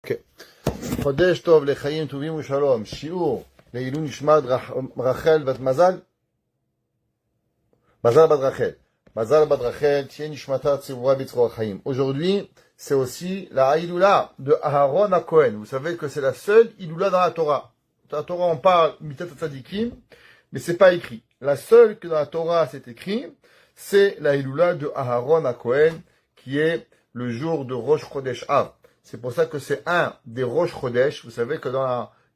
Okay. חודש טוב לחיים טובים ושלום. שיעור לעילוי נשמת רחל בת מזל. מזל בת רחל. מזל בת רחל, תהיה נשמתה צרורה בצרור החיים. Aujourd'hui, c'est aussi la Iloula de Aaron à Cohen. Vous savez que c'est la seule Iloula dans la Torah. Dans la Torah, on parle Mitat Tzadikim, mais c'est pas écrit. La seule que dans la Torah c'est écrit, c'est la Iloula de Aaron à Cohen, qui est le jour de Rosh Chodesh Av. C'est pour ça que c'est un des Rosh Chodesh. Vous savez que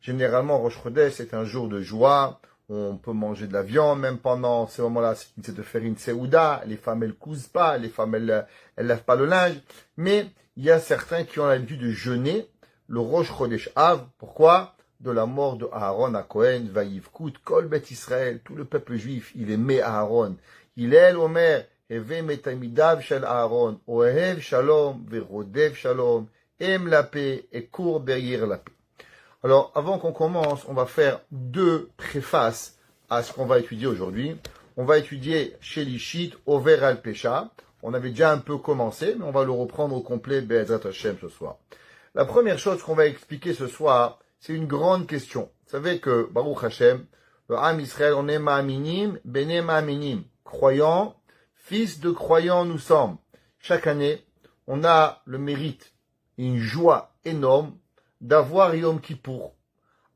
généralement, Rosh Chodesh, c'est un jour de joie. On peut manger de la viande, même pendant ces moments-là, c'est de faire une seouda. Les femmes, elles cousent pas. Les femmes, elles lavent pas le linge. Mais il y a certains qui ont l'habitude de jeûner le Rosh Chodesh Av. Pourquoi? De la mort de Aaron à Cohen, Vaïvkout, Kol Bet Israël, tout le peuple juif, il aimait Aaron. Il est l'Omer, Heve Metamidav Shel Aaron, Ohev Shalom, Verodev Shalom, aime la paix et court derrière la paix. Alors, avant qu'on commence, on va faire deux préfaces à ce qu'on va étudier aujourd'hui. On va étudier chez Lishit, Over al Pesha. On avait déjà un peu commencé, mais on va le reprendre au complet, Be'ezrat Hashem, ce soir. La première chose qu'on va expliquer ce soir, c'est une grande question. Vous savez que, Baruch Hashem, le Ham Israël, on est Ma'aminim, Bene Ma'aminim. Croyants, fils de croyants nous sommes. Chaque année, on a le mérite, une joie énorme d'avoir Yom Kippour.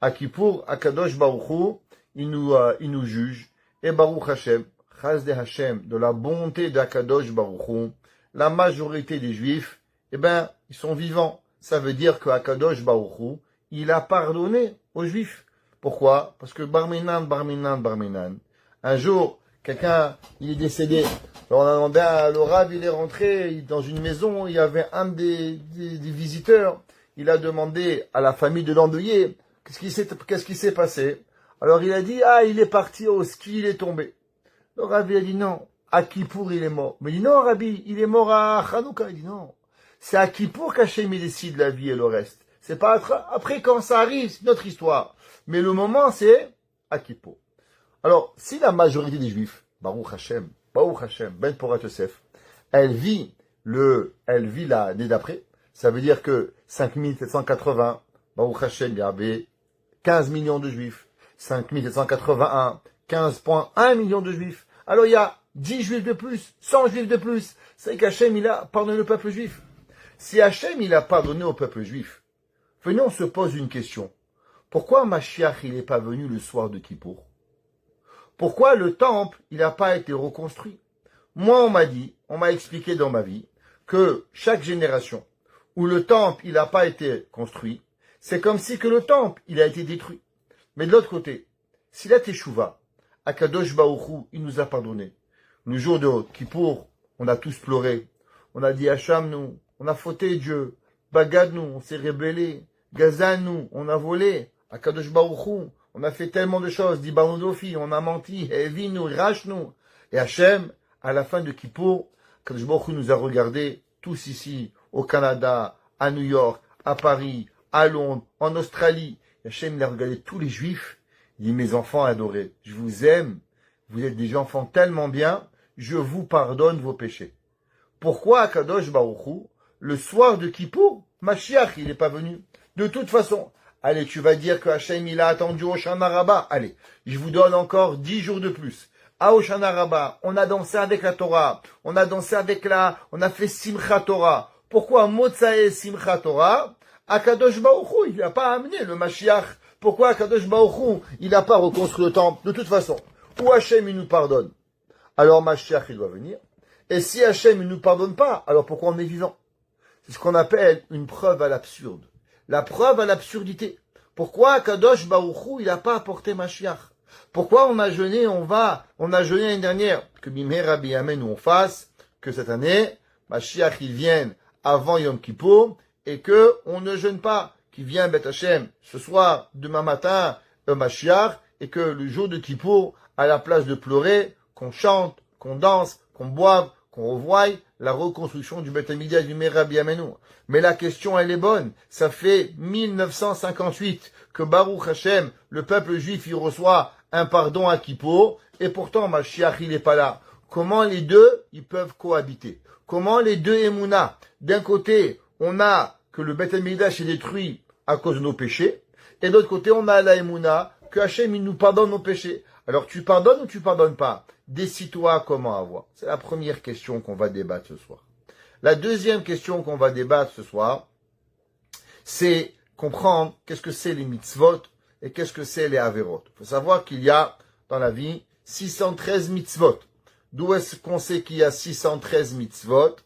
À Kippour, Akadosh Baruch Hu, il nous juge. Et Baruch Hashem, Chaz de Hashem, de la bonté d'Akadosh Baruch Hu, la majorité des Juifs, ils sont vivants. Ça veut dire que Akadosh Baruch Hu, il a pardonné aux Juifs. Pourquoi? Parce que Barminan. Un jour, quelqu'un, il est décédé. Alors on a demandé à le Rav, il est rentré dans une maison, il y avait un des visiteurs. Il a demandé à la famille de l'endeuillé, qu'est-ce qui s'est passé? Alors il a dit, il est parti au ski, il est tombé. Le Rav, il a dit non, à Kippour il est mort. Mais il dit non, Rabbi, il est mort à Hanouka. Il dit non, c'est à Kippour qu'Hachem il décide la vie et le reste. C'est pas après quand ça arrive, c'est notre histoire. Mais le moment c'est à Kippour. Alors, si la majorité des Juifs, Baruch Hashem, Ben Porat Yosef, elle vit l'année d'après, ça veut dire que 5780, Baruch Hashem, il y avait 15 millions de Juifs. 5781, 15,1 millions de Juifs. Alors il y a 10 Juifs de plus, 100 Juifs de plus. C'est qu'Hachem, il a pardonné le peuple juif. Si Hachem, il a pardonné au peuple juif, venez, on se pose une question. Pourquoi Mashiach, il n'est pas venu le soir de Kippour? Pourquoi le temple, il n'a pas été reconstruit? Moi, on m'a expliqué dans ma vie que chaque génération où le temple, il n'a pas été construit, c'est comme si que le temple, il a été détruit. Mais de l'autre côté, si la Teshuvah, Akadosh Baruch Hu, il nous a pardonné. Le jour de Kippour, on a tous pleuré. On a dit Hacham nous, on a fauté Dieu. Bagad nous, on s'est rébellé. Gazan nous, on a volé. Akadosh Baruch Hu, on a fait tellement de choses, dit Baroudofi, on a menti, Evinu, Rachnu. Et Hachem, à la fin de Kippour, Kadosh Baruch Hu nous a regardés, tous ici, au Canada, à New York, à Paris, à Londres, en Australie. Et Hachem, il a regardé tous les Juifs. Il dit, mes enfants adorés, je vous aime, vous êtes des enfants tellement bien, je vous pardonne vos péchés. Pourquoi Kadosh Baruch Hu, le soir de Kippour, Mashiach, il n'est pas venu? De toute façon, allez, tu vas dire que Hachem, il a attendu Hoshana Rabbah. Allez, je vous donne encore 10 jours de plus. À Hoshana Rabbah, on a dansé avec la Torah. On a dansé on a fait Simchat Torah. Pourquoi Motsae Simchat Torah? Akadosh Baruch Hu, il n'a pas amené le Mashiach. Pourquoi Akadosh Baruch Hu, il n'a pas reconstruit le temple? De toute façon, où Hachem, il nous pardonne, alors Mashiach, il doit venir. Et si Hachem, il ne nous pardonne pas, alors pourquoi on est vivant? C'est ce qu'on appelle une preuve à l'absurde. La preuve à l'absurdité. Pourquoi Kadosh Baruch Hu, il n'a pas apporté Mashiach? Pourquoi on a jeûné, on a jeûné l'année dernière? Que Bimhera Biyamen on fasse, que cette année, Mashiach, il vienne avant Yom Kippour, et que on ne jeûne pas. Qu'il vienne Bet Hashem ce soir, demain matin, Mashiach, et que le jour de Kippour, à la place de pleurer, qu'on chante, qu'on danse, qu'on boive, qu'on revoie la reconstruction du Beth Amikdash du Rabbi Amenu. Mais la question, elle est bonne. Ça fait 1958 que Baruch Hashem, le peuple juif, il reçoit un pardon à Kippour, et pourtant Mashiach, il n'est pas là. Comment les deux, ils peuvent cohabiter? Comment les deux Emouna? D'un côté, on a que que le Beth Amikdash est détruit à cause de nos péchés. Et de l'autre côté, on a la Emouna, que Hachem, il nous pardonne nos péchés. Alors, tu pardonnes ou tu pardonnes pas? Décide-toi comment avoir. C'est la première question qu'on va débattre ce soir. La deuxième question qu'on va débattre ce soir, c'est comprendre qu'est-ce que c'est les mitzvot et qu'est-ce que c'est les averot. Il faut savoir qu'il y a, dans la vie, 613 mitzvot. D'où est-ce qu'on sait qu'il y a 613 mitzvot?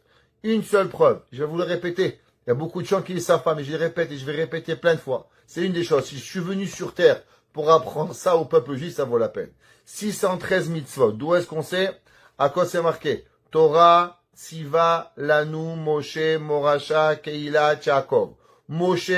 Une seule preuve. Je vais vous le répéter. Il y a beaucoup de gens qui ne le savent pas, mais je le répète et je vais répéter plein de fois. C'est une des choses. Si je suis venu sur terre pour apprendre ça au peuple juif, ça vaut la peine. 613 mitzvot. D'où est-ce qu'on sait? À quoi c'est marqué? Torah, Tziva, Lanu, Moshe, Morasha, Keila, Yaakov. Moshe,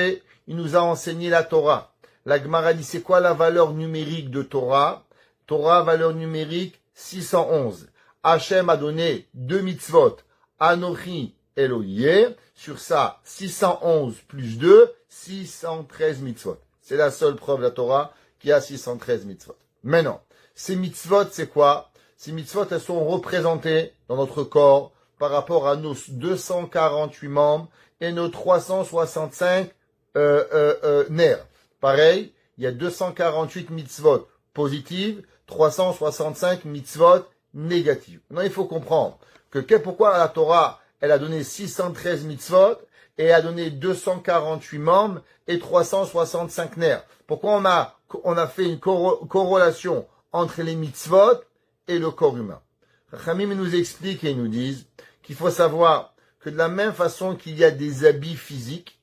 il nous a enseigné la Torah. La Gemara dit, c'est quoi la valeur numérique de Torah? Torah, valeur numérique, 611. Hachem a donné 2 mitzvot. Anochi, Elohim. Sur ça, 611 plus 2, 613 mitzvot. C'est la seule preuve de la Torah qui a 613 mitzvot. Maintenant, ces mitzvot, c'est quoi? Ces mitzvot, elles sont représentées dans notre corps par rapport à nos 248 membres et nos 365 nerfs. Pareil, il y a 248 mitzvot positives, 365 mitzvot négatives. Maintenant, il faut comprendre pourquoi la Torah, elle a donné 613 mitzvot et a donné 248 membres et 365 nerfs. Pourquoi on a fait une corrélation entre les mitzvot et le corps humain? Rachamim nous explique et nous disent qu'il faut savoir que de la même façon qu'il y a des habits physiques,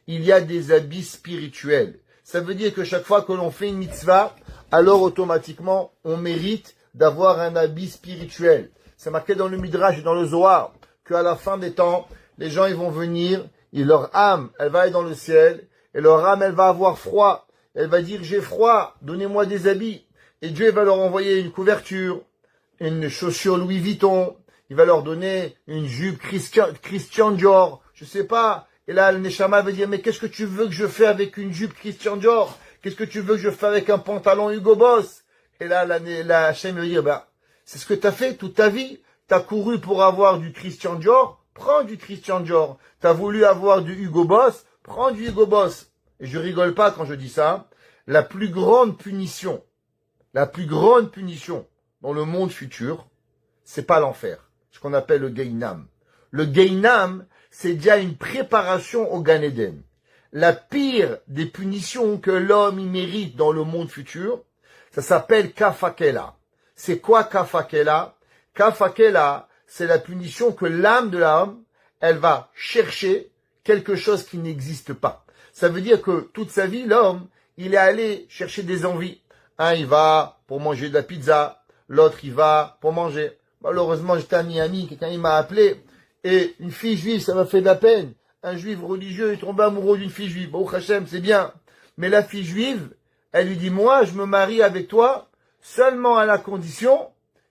il y a des habits spirituels. Ça veut dire que chaque fois que l'on fait une mitzvah, alors automatiquement, on mérite d'avoir un habit spirituel. C'est marqué dans le Midrash et dans le Zohar qu'à la fin des temps, les gens ils vont venir, et leur âme, elle va aller dans le ciel, et leur âme, elle va avoir froid. Elle va dire, j'ai froid, donnez-moi des habits. Et Dieu va leur envoyer une couverture, une chaussure Louis Vuitton, il va leur donner une jupe Christian Dior, je sais pas. Et là, le Neshama va dire, mais qu'est-ce que tu veux que je fasse avec une jupe Christian Dior? Qu'est-ce que tu veux que je fasse avec un pantalon Hugo Boss? Et là, la Hachem va dire, c'est ce que tu as fait toute ta vie. Tu as couru pour avoir du Christian Dior, prends du Christian Dior. Tu as voulu avoir du Hugo Boss, prends du Hugo Boss. Et je rigole pas quand je dis ça. La plus grande punition dans le monde futur, c'est pas l'enfer. Ce qu'on appelle le Gehinam. Le Gehinam, c'est déjà une préparation au Gan Eden. La pire des punitions que l'homme y mérite dans le monde futur, ça s'appelle Kafakela. C'est quoi Kafakela? Kafakela, c'est la punition que l'âme de l'homme, elle va chercher quelque chose qui n'existe pas. Ça veut dire que toute sa vie, l'homme, il est allé chercher des envies. Un, il va pour manger de la pizza. L'autre, il va pour manger. Malheureusement, j'étais à Miami, quelqu'un il m'a appelé. Et une fille juive, ça m'a fait de la peine. Un juif religieux est tombé amoureux d'une fille juive. Baruch Hashem, c'est bien. Mais la fille juive, elle lui dit, moi, je me marie avec toi seulement à la condition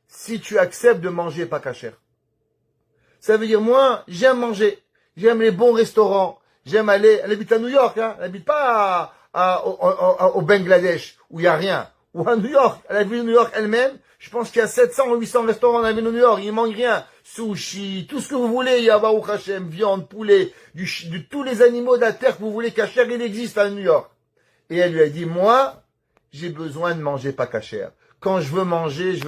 si tu acceptes de manger pas kasher. Ça veut dire, moi, j'aime manger. J'aime les bons restaurants. J'aime aller, elle habite à New York, hein. Elle habite pas au Bangladesh, où il y a rien. Ou à New York. Elle habite à New York elle-même. Je pense qu'il y a 700 ou 800 restaurants dans la ville de New York. Il manque rien. Sushi, tout ce que vous voulez. Il y a Baruch Hashem, viande, poulet, de tous les animaux de la terre que vous voulez kasher, il existe à New York. Et elle lui a dit, moi, j'ai besoin de manger pas kasher. Quand je veux manger, je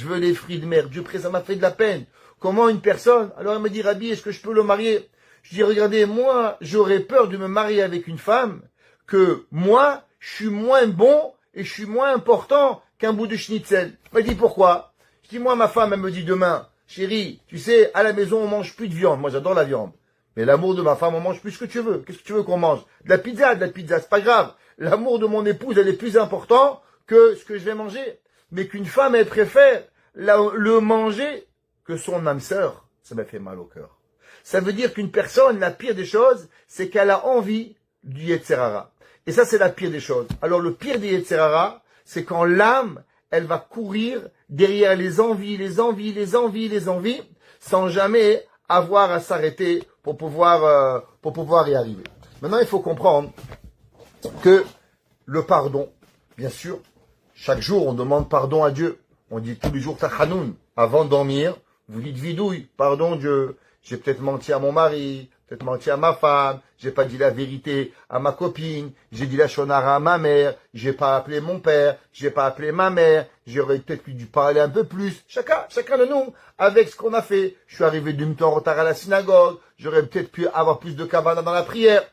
veux les fruits de mer. Dieu près, ça m'a fait de la peine. Comment une personne, alors elle me dit, Rabbi, est-ce que je peux le marier? Je dis, regardez, moi, j'aurais peur de me marier avec une femme que moi, je suis moins bon et je suis moins important qu'un bout de schnitzel. Elle me dit, pourquoi? Je dis, moi, ma femme, elle me dit demain, chérie, tu sais, à la maison, on mange plus de viande. Moi, j'adore la viande. Mais l'amour de ma femme, on mange plus ce que tu veux. Qu'est-ce que tu veux qu'on mange? De la pizza, c'est pas grave. L'amour de mon épouse, elle est plus important que ce que je vais manger. Mais qu'une femme, elle préfère le manger que son âme sœur, ça m'a fait mal au cœur. Ça veut dire qu'une personne, la pire des choses, c'est qu'elle a envie du Yetzer Hara. Et ça, c'est la pire des choses. Alors, le pire des Yetzer Hara, c'est quand l'âme, elle va courir derrière les envies, sans jamais avoir à s'arrêter pour pouvoir y arriver. Maintenant, il faut comprendre que le pardon, bien sûr, chaque jour, on demande pardon à Dieu. On dit tous les jours Tachanoun. Avant de dormir, vous dites vidouille. Pardon Dieu, j'ai peut-être menti à mon mari. peut-être menti à ma femme, j'ai pas dit la vérité à ma copine, j'ai dit la shonara à ma mère, j'ai pas appelé mon père, j'ai pas appelé ma mère, j'aurais peut-être dû parler un peu plus. Chacun de nous, avec ce qu'on a fait. Je suis arrivé du temps en retard à la synagogue, j'aurais peut-être pu avoir plus de kavana dans la prière.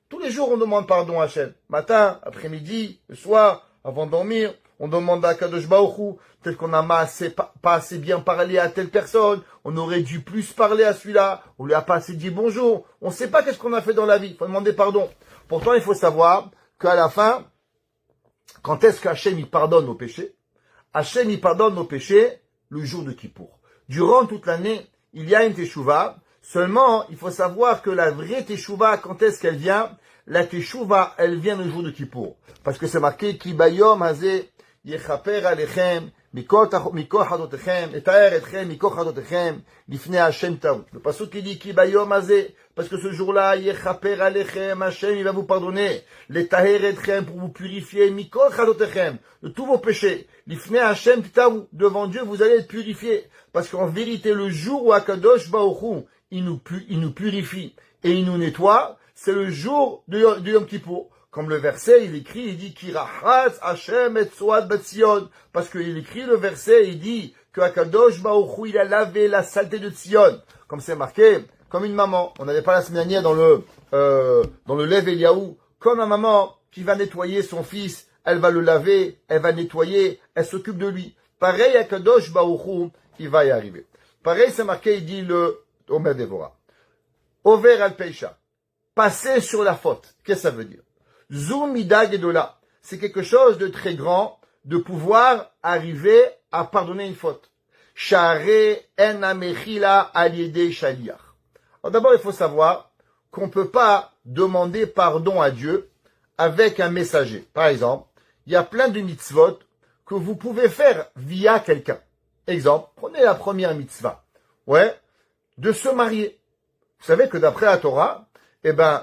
Tous les jours, on demande pardon à Hachem. Matin, après-midi, le soir, avant de dormir, on demande à Kadosh Baruch Hu. Peut-être qu'on n'a pas assez bien parlé à telle personne. On aurait dû plus parler à celui-là. On lui a pas assez dit bonjour. On ne sait pas qu'est-ce qu'on a fait dans la vie. Il faut demander pardon. Pourtant, il faut savoir qu'à la fin, quand est-ce qu'Hachem il pardonne nos péchés? Hachem il pardonne nos péchés le jour de Kippour. Durant toute l'année, il y a une teshuva. Seulement, il faut savoir que la vraie teshuva, quand est-ce qu'elle vient? La teshuva, elle vient le jour de Kippour. Parce que c'est marqué, Ki bayom hazeh yechaper alechem, mikol chadotechem, etaer etchem, mikol chadotechem, lifnei Hashem taou. Le passage qui dit, Ki bayom hazeh, parce que ce jour-là, yechaper alechem, Hashem, il va vous pardonner. L'etaer etchem, pour vous purifier, mikol chadotechem, de tous vos péchés. Lifnei Hashem taou. Devant Dieu, vous allez être purifiés. Parce qu'en vérité, le jour où Akadosh Baruch Hu, il nous purifie et il nous nettoie, c'est le jour de Yom Kippour. Comme le verset, il écrit, il dit, Kirachatz Hashem et Tzoad Batzion. Parce qu'il écrit le verset, il dit que Akadosh Baruch Hu, il a lavé la saleté de Tzion. Comme c'est marqué, comme une maman. On n'avait pas la semaine dernière dans le Lev Eliaou, comme une maman qui va nettoyer son fils, elle va le laver, elle va nettoyer, elle s'occupe de lui. Pareil, Akadosh Baruch Hu, il va y arriver. Pareil, c'est marqué, il dit le Omer Devora. Over al Peisha. Passer sur la faute. Qu'est-ce que ça veut dire? Zumida Gedola. C'est quelque chose de très grand de pouvoir arriver à pardonner une faute. Share en amechila aliede shaliach. Alors d'abord, il faut savoir qu'on ne peut pas demander pardon à Dieu avec un messager. Par exemple, il y a plein de mitzvot que vous pouvez faire via quelqu'un. Exemple, prenez la première mitzvah. Ouais, de se marier. Vous savez que d'après la Torah,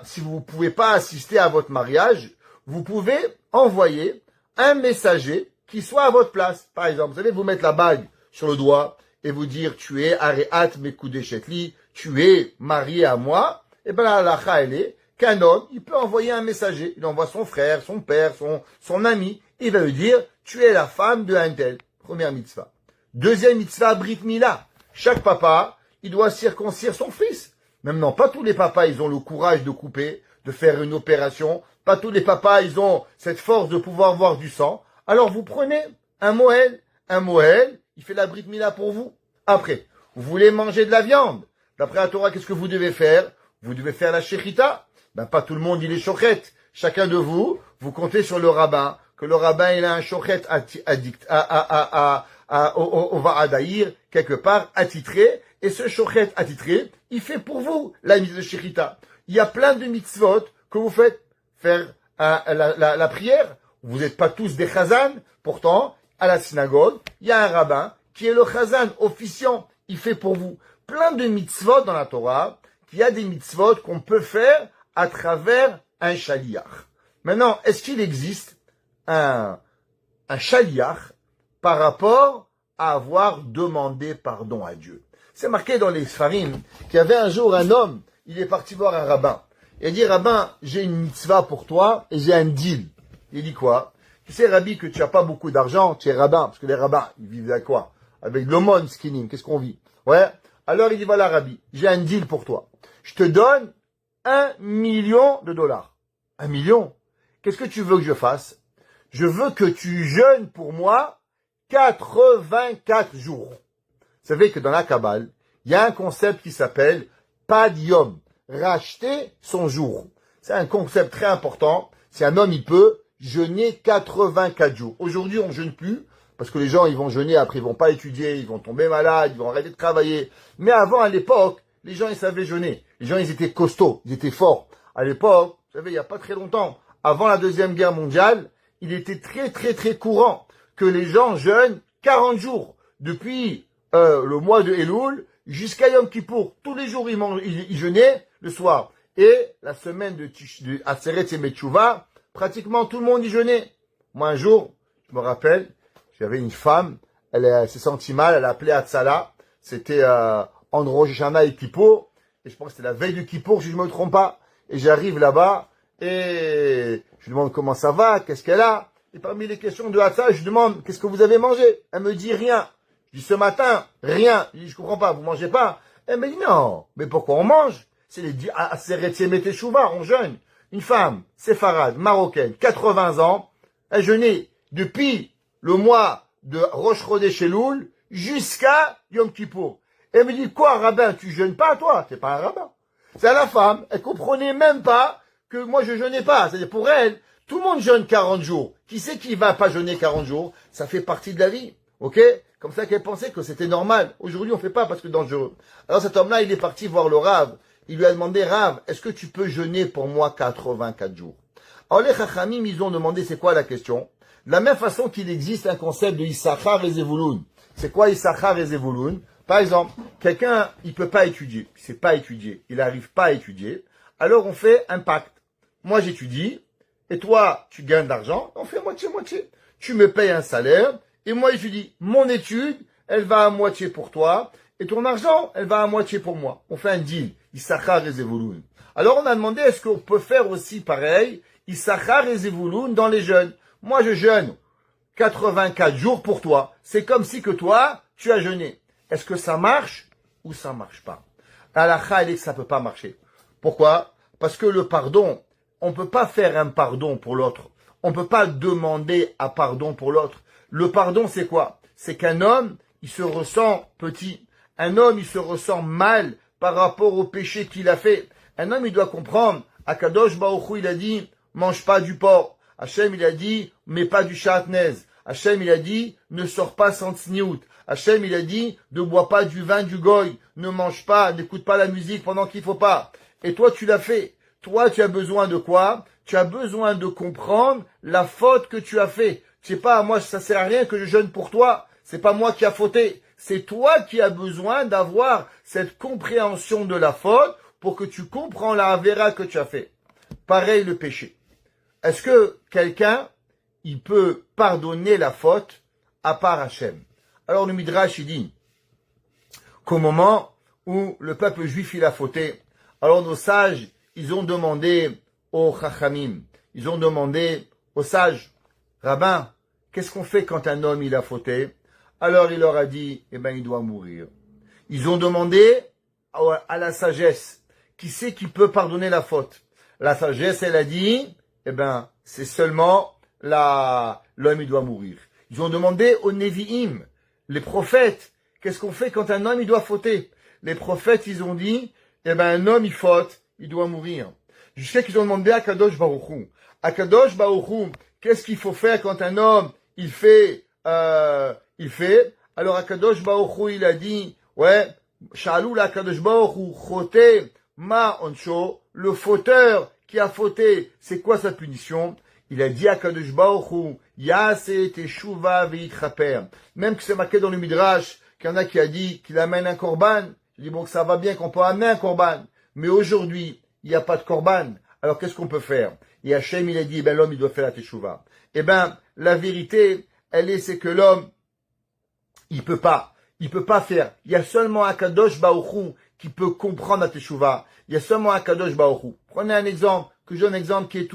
si vous ne pouvez pas assister à votre mariage, vous pouvez envoyer un messager qui soit à votre place. Par exemple, vous savez, vous mettre la bague sur le doigt et vous dire, tu es Areat Mekudé Shetli, tu es marié à moi. La halacha, elle est qu'un homme, il peut envoyer un messager. Il envoie son frère, son père, son ami. Il va lui dire, tu es la femme de un tel. Première mitzvah. Deuxième mitzvah, Brit Mila. Chaque papa, il doit circoncire son fils. Maintenant, pas tous les papas, ils ont le courage de couper, de faire une opération. Pas tous les papas, ils ont cette force de pouvoir voir du sang. Alors, vous prenez un Moël, il fait la Brit Mila pour vous. Après, vous voulez manger de la viande. D'après la Torah, qu'est-ce que vous devez faire? Vous devez faire la shechita. Pas tout le monde, il est chochet. Chacun de vous, vous comptez sur le rabbin, que le rabbin, il a un chochet au Va'adaïr, quelque part, attitré. Et ce shochet attitré, il fait pour vous la mise de shechita. Il y a plein de mitzvot que vous faites faire la prière. Vous n'êtes pas tous des chazan. Pourtant, à la synagogue, il y a un rabbin qui est le chazan officiant. Il fait pour vous plein de mitzvot dans la Torah, qu'il y a des mitzvot qu'on peut faire à travers un shaliach. Maintenant, est-ce qu'il existe un shaliach par rapport à avoir demandé pardon à Dieu? C'est marqué dans les Sfarim qu'il y avait un jour un homme, il est parti voir un rabbin. Il a dit, rabbin, j'ai une mitzvah pour toi et j'ai un deal. Il dit quoi? Tu sais, Rabbi, que tu n'as pas beaucoup d'argent, tu es rabbin, parce que les rabbins, ils vivent avec quoi? Avec l'aumône skinning, qu'est-ce qu'on vit? Ouais. Alors il dit, voilà, Rabbi, j'ai un deal pour toi. Je te donne $1 million. 1 million? Qu'est-ce que tu veux que je fasse? Je veux que tu jeûnes pour moi 84 jours. Vous savez que dans la Kabbale, il y a un concept qui s'appelle Pad Yom, racheter son jour. C'est un concept très important. Si un homme, il peut jeûner 84 jours. Aujourd'hui, on ne jeûne plus, parce que les gens, ils vont jeûner, après, ils vont pas étudier, ils vont tomber malades, ils vont arrêter de travailler. Mais avant, à l'époque, les gens, ils savaient jeûner. Les gens, ils étaient costauds, ils étaient forts. À l'époque, vous savez, il n'y a pas très longtemps, avant la Deuxième Guerre mondiale, il était très, très, très courant que les gens jeûnent 40 jours. Depuis le mois de Elul jusqu'à Yom Kippour. Tous les jours, ils jeûnaient le soir. Et la semaine de Aseret Yemei Teshuvah, pratiquement tout le monde y jeûnait. Moi, un jour, je me rappelle, j'avais une femme, elle s'est sentie mal, elle a appelé Hatzala. C'était en Rosh Hashanah et Kippour. et je pense que c'était la veille du Kippour, si je me trompe pas, et j'arrive là-bas, et je lui demande comment ça va, qu'est-ce qu'elle a, et parmi les questions de Hatsa, je lui demande, qu'est-ce que vous avez mangé? Elle me dit rien. Je dis, ce matin, rien. Je dis, je comprends pas, vous mangez pas? Elle me dit, non, mais pourquoi on mange? C'est les Aseret Yemei Teshuvah, on jeûne. Une femme, séfarade, marocaine, 80 ans, elle jeûnait depuis le mois de Rosh Chodesh Elul jusqu'à Yom Kippour. Elle me dit, quoi, rabbin, tu jeûnes pas, toi? T'es pas un rabbin. C'est à la femme, elle comprenait même pas que moi je jeûnais pas. C'est-à-dire, pour elle, tout le monde jeûne 40 jours. Qui c'est qui va pas jeûner 40 jours? Ça fait partie de la vie. Ok? Comme ça qu'elle pensait que c'était normal. Aujourd'hui, on fait pas parce que c'est dangereux. Alors cet homme-là, il est parti voir le Rav. Il lui a demandé, Rav, est-ce que tu peux jeûner pour moi 84 jours? Alors les Chachamim, ils ont demandé, c'est quoi la question? De la même façon qu'il existe un concept de Issachar et Zevulun. C'est quoi Issachar et Zevulun? Par exemple, quelqu'un, il peut pas étudier. Il sait pas étudier. Il n'arrive pas à étudier. Alors on fait un pacte. Moi, j'étudie. Et toi, tu gagnes de l'argent. On fait moitié-moitié. Tu me payes un salaire. Et moi, je dis, mon étude, elle va à moitié pour toi, et ton argent, elle va à moitié pour moi. On fait un deal, Issachar et Zevulun. Alors, on a demandé, est-ce qu'on peut faire aussi pareil, Issachar et Zevulun dans les jeûnes? Moi, je jeûne 84 jours pour toi. C'est comme si que toi, tu as jeûné. Est-ce que ça marche ou ça marche pas? Halakha, elle dit que ça peut pas marcher. Pourquoi? Parce que le pardon, on peut pas faire un pardon pour l'autre. On peut pas demander un pardon pour l'autre. Le pardon, c'est quoi? C'est qu'un homme, il se ressent petit. Un homme, il se ressent mal par rapport au péché qu'il a fait. Un homme, il doit comprendre. Akadosh Baruch Hu, il a dit, mange pas du porc. Hachem, il a dit, mets pas du chatnez. Hachem, il a dit, ne sors pas sans tsniout. Hachem, il a dit, ne bois pas du vin du goy. Ne mange pas, n'écoute pas la musique pendant qu'il faut pas. Et toi, tu l'as fait. Toi, tu as besoin de quoi? Tu as besoin de comprendre la faute que tu as fait. C'est pas, moi, ça sert à rien que je jeûne pour toi. C'est pas moi qui a fauté. C'est toi qui as besoin d'avoir cette compréhension de la faute pour que tu comprends la avéra que tu as fait. Pareil, le péché. Est-ce que quelqu'un, il peut pardonner la faute à part Hachem? Alors, le Midrash, il dit qu'au moment où le peuple juif, il a fauté, alors nos sages, ils ont demandé aux Chachamim, ils ont demandé aux sages, Rabbin, qu'est-ce qu'on fait quand un homme il a fauté? Alors il leur a dit, eh ben il doit mourir. Ils ont demandé à la sagesse, qui c'est qui peut pardonner la faute? La sagesse, elle a dit, eh ben c'est seulement l'homme il doit mourir. Ils ont demandé aux Nevi'im, les prophètes, qu'est-ce qu'on fait quand un homme il doit fauter? Les prophètes, ils ont dit, eh ben un homme il faute, il doit mourir. Jusqu'à qu'ils ont demandé à Kadosh Baruch Hu. À Kadosh Baruch Hu, qu'est-ce qu'il faut faire quand un homme, il fait? Alors Akadosh Baruch Hu, il a dit, ouais, Shalou la Akadosh Baruch Hu, choté, ma oncho, le fauteur qui a fauté, c'est quoi sa punition? Il a dit à Akadosh Baruch Hu, Yase teshuva veitraper. Même que c'est marqué dans le Midrash, qu'il y en a qui a dit qu'il amène un korban. Je dis bon, que ça va bien qu'on peut amener un korban. Mais aujourd'hui, il n'y a pas de korban. Alors qu'est-ce qu'on peut faire? Et Hachem, il a dit, ben l'homme, il doit faire la teshuva. Eh ben, la vérité, c'est que l'homme, il peut pas faire. Il y a seulement Akadosh Baruch Hu qui peut comprendre la teshuva. Il y a seulement Akadosh Baruch Hu. Prenez un exemple, que je donne un exemple qui est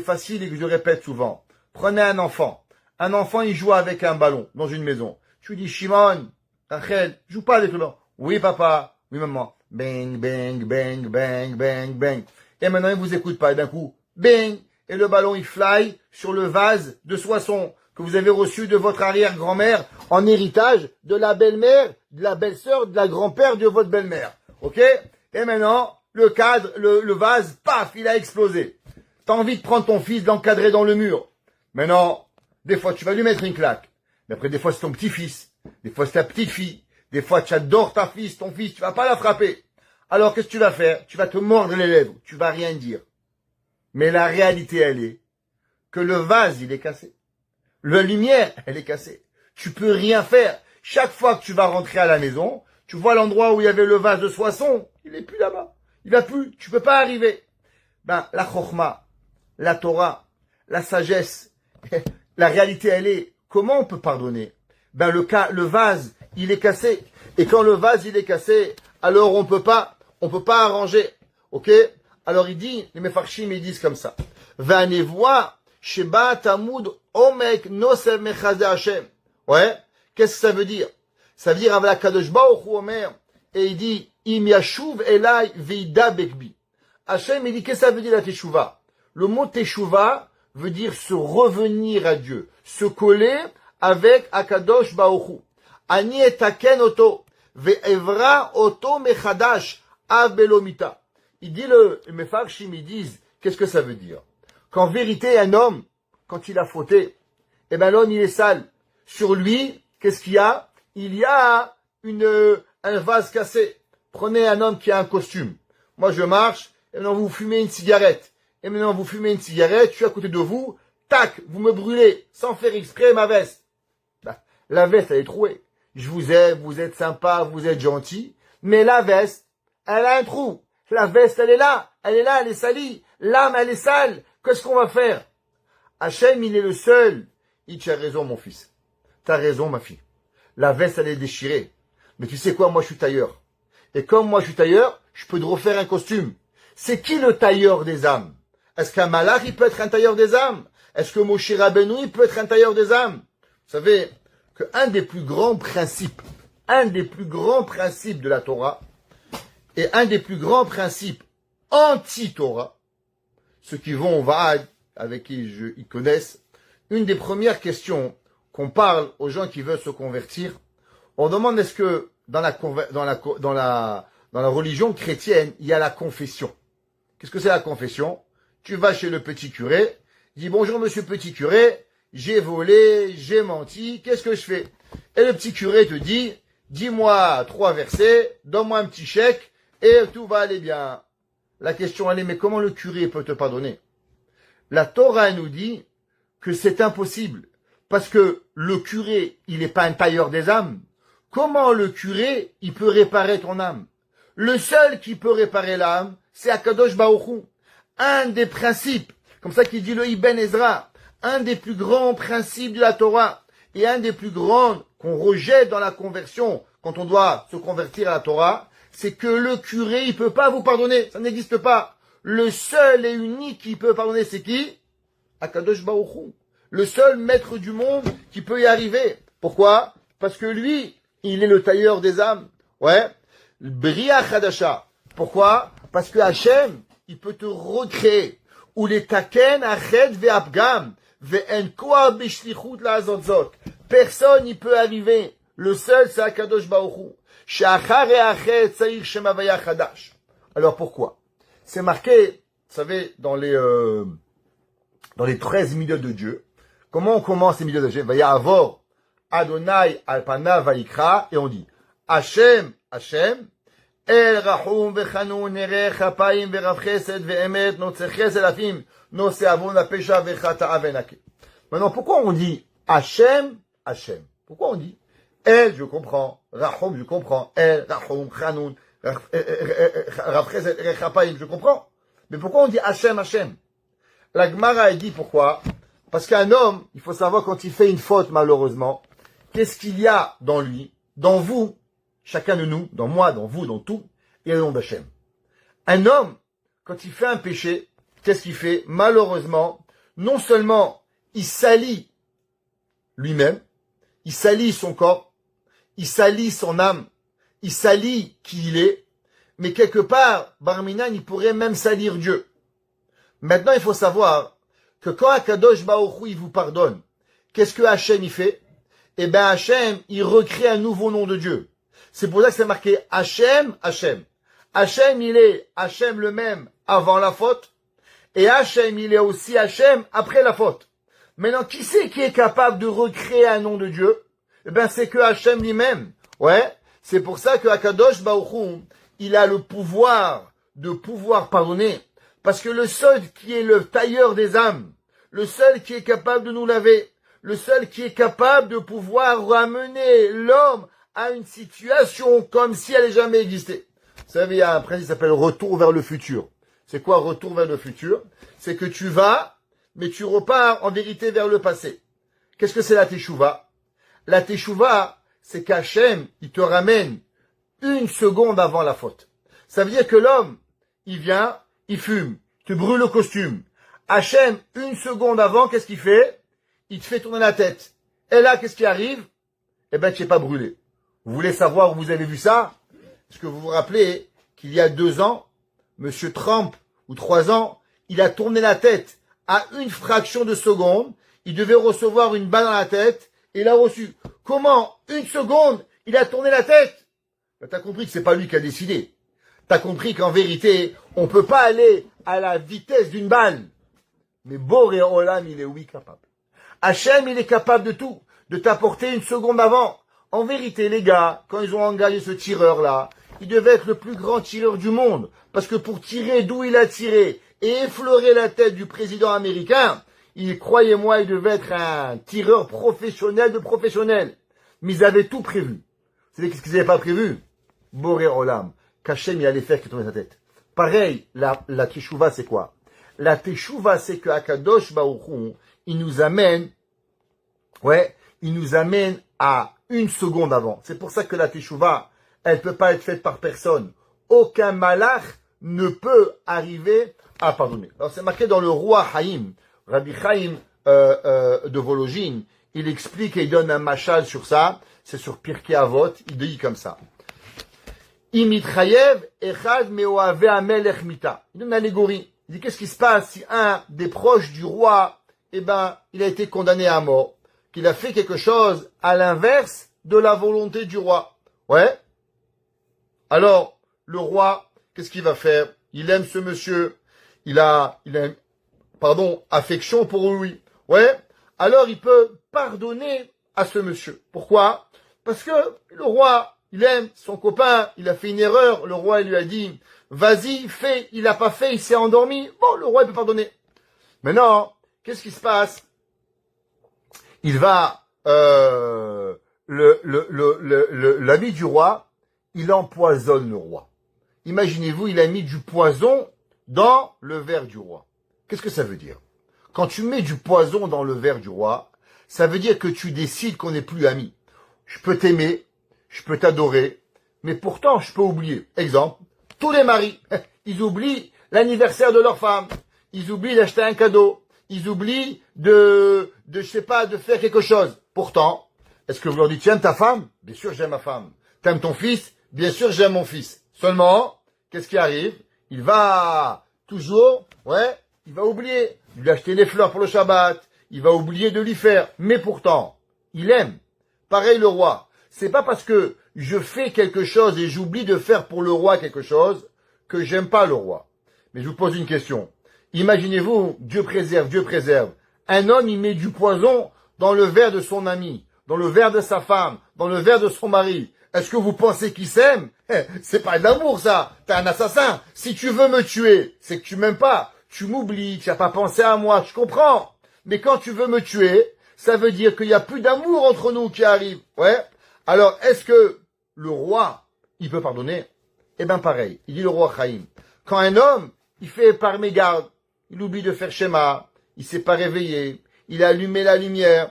facile et que je répète souvent. Prenez un enfant. Un enfant, il joue avec un ballon dans une maison. Je lui dis, Shimon, Rachel, joue pas avec le ballon. Oui, papa. Oui, maman. Bang, bang, bang, bang, bang, bang. Et maintenant, il vous écoute pas. Et d'un coup, bang. Et le ballon, il fly sur le vase de Soissons que vous avez reçu de votre arrière-grand-mère en héritage de la belle-mère, de la belle-sœur, de la grand-père de votre belle-mère. Ok? Et maintenant, le cadre, le vase, paf, il a explosé. T'as envie de prendre ton fils, d'encadrer dans le mur. Maintenant, des fois, tu vas lui mettre une claque. Mais après, des fois, c'est ton petit-fils. Des fois, c'est ta petite-fille. Des fois, tu adores ton fils, tu vas pas la frapper. Alors, qu'est-ce que tu vas faire? Tu vas te mordre les lèvres. Tu vas rien dire. Mais la réalité, elle est que le vase, il est cassé. La lumière, elle est cassée. Tu peux rien faire. Chaque fois que tu vas rentrer à la maison, tu vois l'endroit où il y avait le vase de Soissons, il est plus là-bas. Il va plus. Tu peux pas arriver. Ben, la chokhma, la Torah, la sagesse, la réalité, elle est, comment on peut pardonner? Ben, le vase, il est cassé. Et quand le vase, il est cassé, alors on peut pas arranger. Ok? Alors il dit, les Mefarshim, ils disent comme ça. Vanevoa, Sheba Tamud Omek Nosem Mechazé Hashem. Ouais? Qu'est-ce que ça veut dire? Ça veut dire, Avla Kadosh Baruch Hu Omer, et il dit, Im Yashuv Elai Veida Bekbi. Hashem, il dit, qu'est-ce que ça veut dire la Teshuvah? Le mot Teshuvah veut dire se revenir à Dieu, se coller avec Akadosh Baruch Hu. Ani etaken oto, ve'evra oto mechadash abelomita. Il dit le Mefarshim, ils disent, qu'est-ce que ça veut dire? Qu'en vérité, un homme, quand il a fauté, eh ben l'homme, il est sale. Sur lui, qu'est-ce qu'il y a? Il y a un vase cassé. Prenez un homme qui a un costume. Moi, je marche, et maintenant vous fumez une cigarette. Et maintenant vous fumez une cigarette, je suis à côté de vous, tac, vous me brûlez, sans faire exprès ma veste. Ben, la veste, elle est trouée. Je vous aime, vous êtes sympa, vous êtes gentil, mais la veste, elle a un trou. La veste, elle est là, elle est salie. L'âme, elle est sale. Qu'est-ce qu'on va faire? Hachem, il est le seul. Il dit, tu as raison, mon fils. Tu as raison, ma fille. La veste, elle est déchirée. Mais tu sais quoi, moi, je suis tailleur. Et comme moi, je suis tailleur, je peux te refaire un costume. C'est qui le tailleur des âmes? Est-ce qu'un malach, il peut être un tailleur des âmes? Est-ce que Moshe Rabbeinu, il peut être un tailleur des âmes? Vous savez qu'un des plus grands principes de la Torah, et un des plus grands principes anti-Torah, ceux qui vont au Vaad, avec qui ils connaissent, une des premières questions qu'on parle aux gens qui veulent se convertir, on demande est-ce que dans la religion chrétienne, il y a la confession. Qu'est-ce que c'est la confession? Tu vas chez le petit curé, il dit bonjour monsieur petit curé, j'ai volé, j'ai menti, qu'est-ce que je fais? Et le petit curé te dit, dis-moi 3 versets, donne-moi un petit chèque, et tout va aller bien. La question elle est, mais comment le curé peut te pardonner? La Torah nous dit que c'est impossible, parce que le curé, il n'est pas un tailleur des âmes. Comment le curé, il peut réparer ton âme? Le seul qui peut réparer l'âme, c'est Akadosh Baruch Hu. Un des principes, comme ça qu'il dit le Ibn Ezra, un des plus grands principes de la Torah, et un des plus grands qu'on rejette dans la conversion, quand on doit se convertir à la Torah, c'est que le curé, il peut pas vous pardonner. Ça n'existe pas. Le seul et unique qui peut pardonner, c'est qui? Akadosh Baruch Hu. Le seul maître du monde qui peut y arriver. Pourquoi? Parce que lui, il est le tailleur des âmes. Ouais. Bria Chadasha. Pourquoi? Parce que Hachem, il peut te recréer. Ou les taken ached ve'apgam. Ve'en koa bishlichut la'azotzot. Personne n'y peut arriver. Le seul, c'est Akadosh Baruch Hu. Alors pourquoi? C'est marqué, vous savez, dans les 13 milieux de Dieu. Comment on commence les milieux de Dieu? Vayavor Adonai alpana vaikra, et on dit Hashem, Hashem, El Rahum vechanun nerech hapayim verav chesed ve'emet notze chesed afim nose avon apesha vechata venake. Maintenant, pourquoi on dit Hashem, Hashem? Pourquoi on dit El, je comprends. Rahum, je comprends. El, Rahum, Chanoun, Rav Chesed, Rechapayim, je comprends. Mais pourquoi on dit Hachem, Hachem? La Gemara, elle dit pourquoi? Parce qu'un homme, il faut savoir quand il fait une faute, malheureusement, qu'est-ce qu'il y a dans lui, dans vous, chacun de nous, dans moi, dans vous, dans tout, il y a le nom d'Hachem. Un homme, quand il fait un péché, qu'est-ce qu'il fait? Malheureusement, non seulement il salit lui-même, il salit son corps, il salit son âme, il salit qui il est, mais quelque part, Barminan, il pourrait même salir Dieu. Maintenant, il faut savoir que quand Akadosh Baruch Hu, il vous pardonne, qu'est-ce que Hachem, il fait? Eh ben, Hachem, il recrée un nouveau nom de Dieu. C'est pour ça que c'est marqué Hachem, Hachem. Hachem, il est Hachem le même avant la faute, et Hachem, il est aussi Hachem après la faute. Maintenant, qui c'est qui est capable de recréer un nom de Dieu? Eh ben, c'est que Hachem lui-même. Ouais. C'est pour ça que Akadosh Baruch Hu, il a le pouvoir de pouvoir pardonner. Parce que le seul qui est le tailleur des âmes, le seul qui est capable de nous laver, le seul qui est capable de pouvoir ramener l'homme à une situation comme si elle n'ait jamais existé. Vous savez, il y a un principe qui s'appelle retour vers le futur. C'est quoi retour vers le futur? C'est que tu vas, mais tu repars en vérité vers le passé. Qu'est-ce que c'est la teshuva? La teshuva, c'est qu'Hachem, il te ramène une seconde avant la faute. Ça veut dire que l'homme, il vient, il fume, te brûle le costume. Hachem, une seconde avant, qu'est-ce qu'il fait? Il te fait tourner la tête. Et là, qu'est-ce qui arrive? Eh ben, tu n'es pas brûlé. Vous voulez savoir où vous avez vu ça? Est-ce que vous vous rappelez qu'il y a 2 ans, Monsieur Trump, ou 3 ans, il a tourné la tête à une fraction de seconde, il devait recevoir une balle dans la tête, et il a reçu. Comment? Une seconde, il a tourné la tête? Ben, t'as compris que c'est pas lui qui a décidé. T'as compris qu'en vérité, on peut pas aller à la vitesse d'une balle. Mais Boré Olam, il est oui capable. Hachem, il est capable de tout, de t'apporter une seconde avant. En vérité, les gars, quand ils ont engagé ce tireur-là, il devait être le plus grand tireur du monde. Parce que pour tirer d'où il a tiré et effleurer la tête du président américain, croyez-moi, il devait être un tireur professionnel de professionnels. Mais ils avaient tout prévu. Vous savez qu'est-ce qu'ils n'avaient pas prévu? Boré Olam. Qu'Hachem, il allait faire qu'il tourne sa tête. Pareil, la teshuva, c'est quoi? La teshuva, c'est que Akadosh Baruch Hu, il nous amène à une seconde avant. C'est pour ça que la teshuva, elle peut pas être faite par personne. Aucun malach ne peut arriver à pardonner. Alors c'est marqué dans le roi Haïm, Rabbi Chaim de Vologine, il explique et il donne un machal sur ça, c'est sur Pirkei Avot, il dit comme ça. Imitchayev echad meoave amelech mita. Il donne une allégorie. Il dit qu'est-ce qui se passe si un des proches du roi, il a été condamné à mort, qu'il a fait quelque chose à l'inverse de la volonté du roi. Ouais. Alors, le roi, qu'est-ce qu'il va faire? Il aime ce monsieur. Il a affection pour lui. Ouais. Alors, il peut pardonner à ce monsieur. Pourquoi? Parce que le roi, il aime son copain, il a fait une erreur, le roi il lui a dit, vas-y, fais, il n'a pas fait, il s'est endormi, bon, le roi il peut pardonner. Maintenant, qu'est-ce qui se passe? Il va, l'ami du roi, il empoisonne le roi. Imaginez-vous, il a mis du poison dans le verre du roi. Qu'est-ce que ça veut dire? Quand tu mets du poison dans le verre du roi, ça veut dire que tu décides qu'on n'est plus amis. Je peux t'aimer, je peux t'adorer, mais pourtant je peux oublier. Exemple, tous les maris, ils oublient l'anniversaire de leur femme, ils oublient d'acheter un cadeau, ils oublient de faire quelque chose. Pourtant, est-ce que vous leur dites, tu aimes ta femme? Bien sûr j'aime ma femme. T'aimes ton fils? Bien sûr j'aime mon fils. Seulement, qu'est-ce qui arrive? Il va toujours, il va oublier de lui acheter les fleurs pour le Shabbat, il va oublier de lui faire, mais pourtant, il aime. Pareil le roi. C'est pas parce que je fais quelque chose et j'oublie de faire pour le roi quelque chose que j'aime pas le roi. Mais je vous pose une question. Imaginez-vous, Dieu préserve. Un homme, il met du poison dans le verre de son ami, dans le verre de sa femme, dans le verre de son mari. Est-ce que vous pensez qu'il s'aime? C'est pas de l'amour, ça. T'es un assassin. Si tu veux me tuer, c'est que tu m'aimes pas. Tu m'oublies, tu n'as pas pensé à moi, je comprends. Mais quand tu veux me tuer, ça veut dire qu'il n'y a plus d'amour entre nous qui arrive. Ouais. Alors, est-ce que le roi, il peut pardonner? Eh bien, pareil. Il dit le roi Chaim. Quand un homme, il fait par mégarde, il oublie de faire schéma, il s'est pas réveillé, il a allumé la lumière,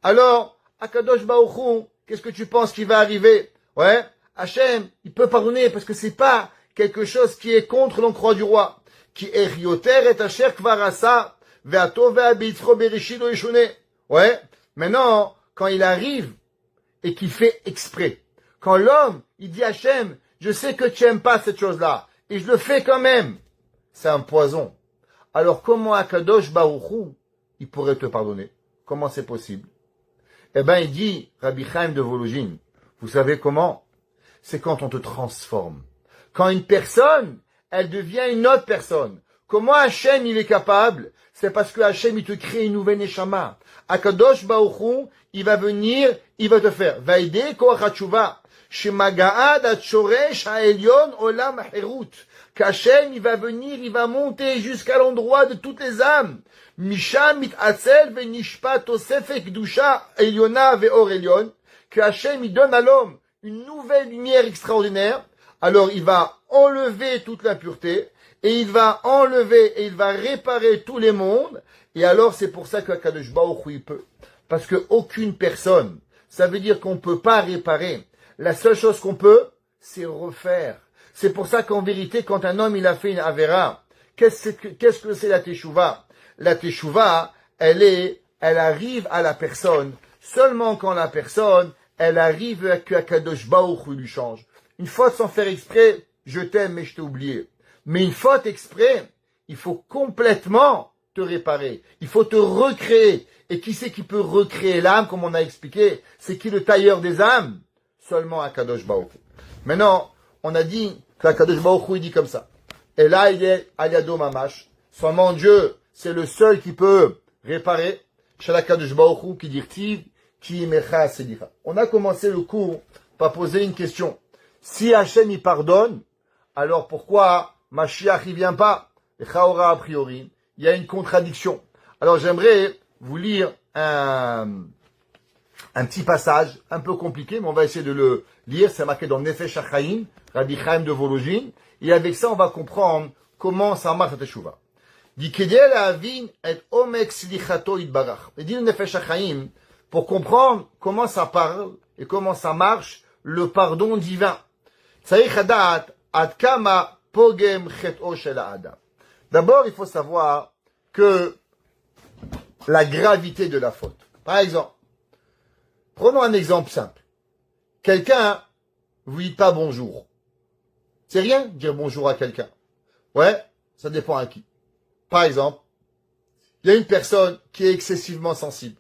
alors, Akadosh Baruch Hu, qu'est-ce que tu penses qui va arriver? Hachem, il peut pardonner parce que c'est pas quelque chose qui est contre l'encroix du roi. Qui est rioter et asher kvarasa, ve'ato ve'abitzro bereshit lo yishone. Maintenant, quand il arrive, et qu'il fait exprès. Quand l'homme, il dit Hachem, je sais que tu n'aimes pas cette chose-là, et je le fais quand même. C'est un poison. Alors comment Akadosh Baruch Hu, il pourrait te pardonner? Comment c'est possible? Eh ben, il dit, Rabbi Chaim de Vologine, vous savez comment? C'est quand on te transforme. Quand une personne, elle devient une autre personne. Comment Hachem, il est capable? C'est parce que Hachem, il te crée une nouvelle neshama. Akadosh Baruch Hu, il va venir, il va te faire. Vaïde koach hatshuva, shemagaad atshoresh ha'elyon olam herut. Qu'Hachem, il va venir, il va monter jusqu'à l'endroit de toutes les âmes. Misham mit'atzel ve'nishpat tosefek kedusha elyona ve'or elyon. Que Hachem, il donne à l'homme une nouvelle lumière extraordinaire. Alors, il va enlever toute l'impureté. Et il va enlever et il va réparer tous les mondes. Et alors, c'est pour ça que Kadosh Baruch Hu, il peut. Parce que aucune personne, ça veut dire qu'on ne peut pas réparer. La seule chose qu'on peut, c'est refaire. C'est pour ça qu'en vérité, quand un homme il a fait une avera, qu'est-ce que c'est la teshuva? La teshuva, elle arrive à la personne seulement quand la personne, elle arrive à que Kadosh Baruch Hu lui change. Une faute sans faire exprès, je t'aime mais je t'ai oublié. Mais une faute exprès, il faut complètement te réparer. Il faut te recréer. Et qui c'est qui peut recréer l'âme, comme on a expliqué? C'est qui le tailleur des âmes? Seulement Kadosh Baruch Hu. Maintenant, on a dit que Kadosh Baruch Hu, il dit comme ça. Et là, il est Aliado Mamash. Seulement Dieu, c'est le seul qui peut réparer. Shalakadosh Baruch Hu, qui dit qui mecha selicha. On a commencé le cours par poser une question. Si Hachem il pardonne, alors pourquoi Mashiach il vient pas? Et Chaora a priori, il y a une contradiction. Alors j'aimerais vous lire un petit passage un peu compliqué, mais on va essayer de le lire. C'est marqué dans Nefesh HaChaim, Rabbi Chaim de Volojine. Et avec ça, on va comprendre comment ça marche la teshuva. Dit Kedel Avin et Omek Slichato Itbarach. Il dit le Nefesh HaChaim pour comprendre comment ça parle et comment ça marche le pardon divin. Tzarich hadat ad kama pogem chet'o shel ha'adam. D'abord, il faut savoir que la gravité de la faute. Par exemple, prenons un exemple simple. Quelqu'un vous dit pas bonjour. C'est rien de dire bonjour à quelqu'un. Ouais, ça dépend à qui. Par exemple, il y a une personne qui est excessivement sensible.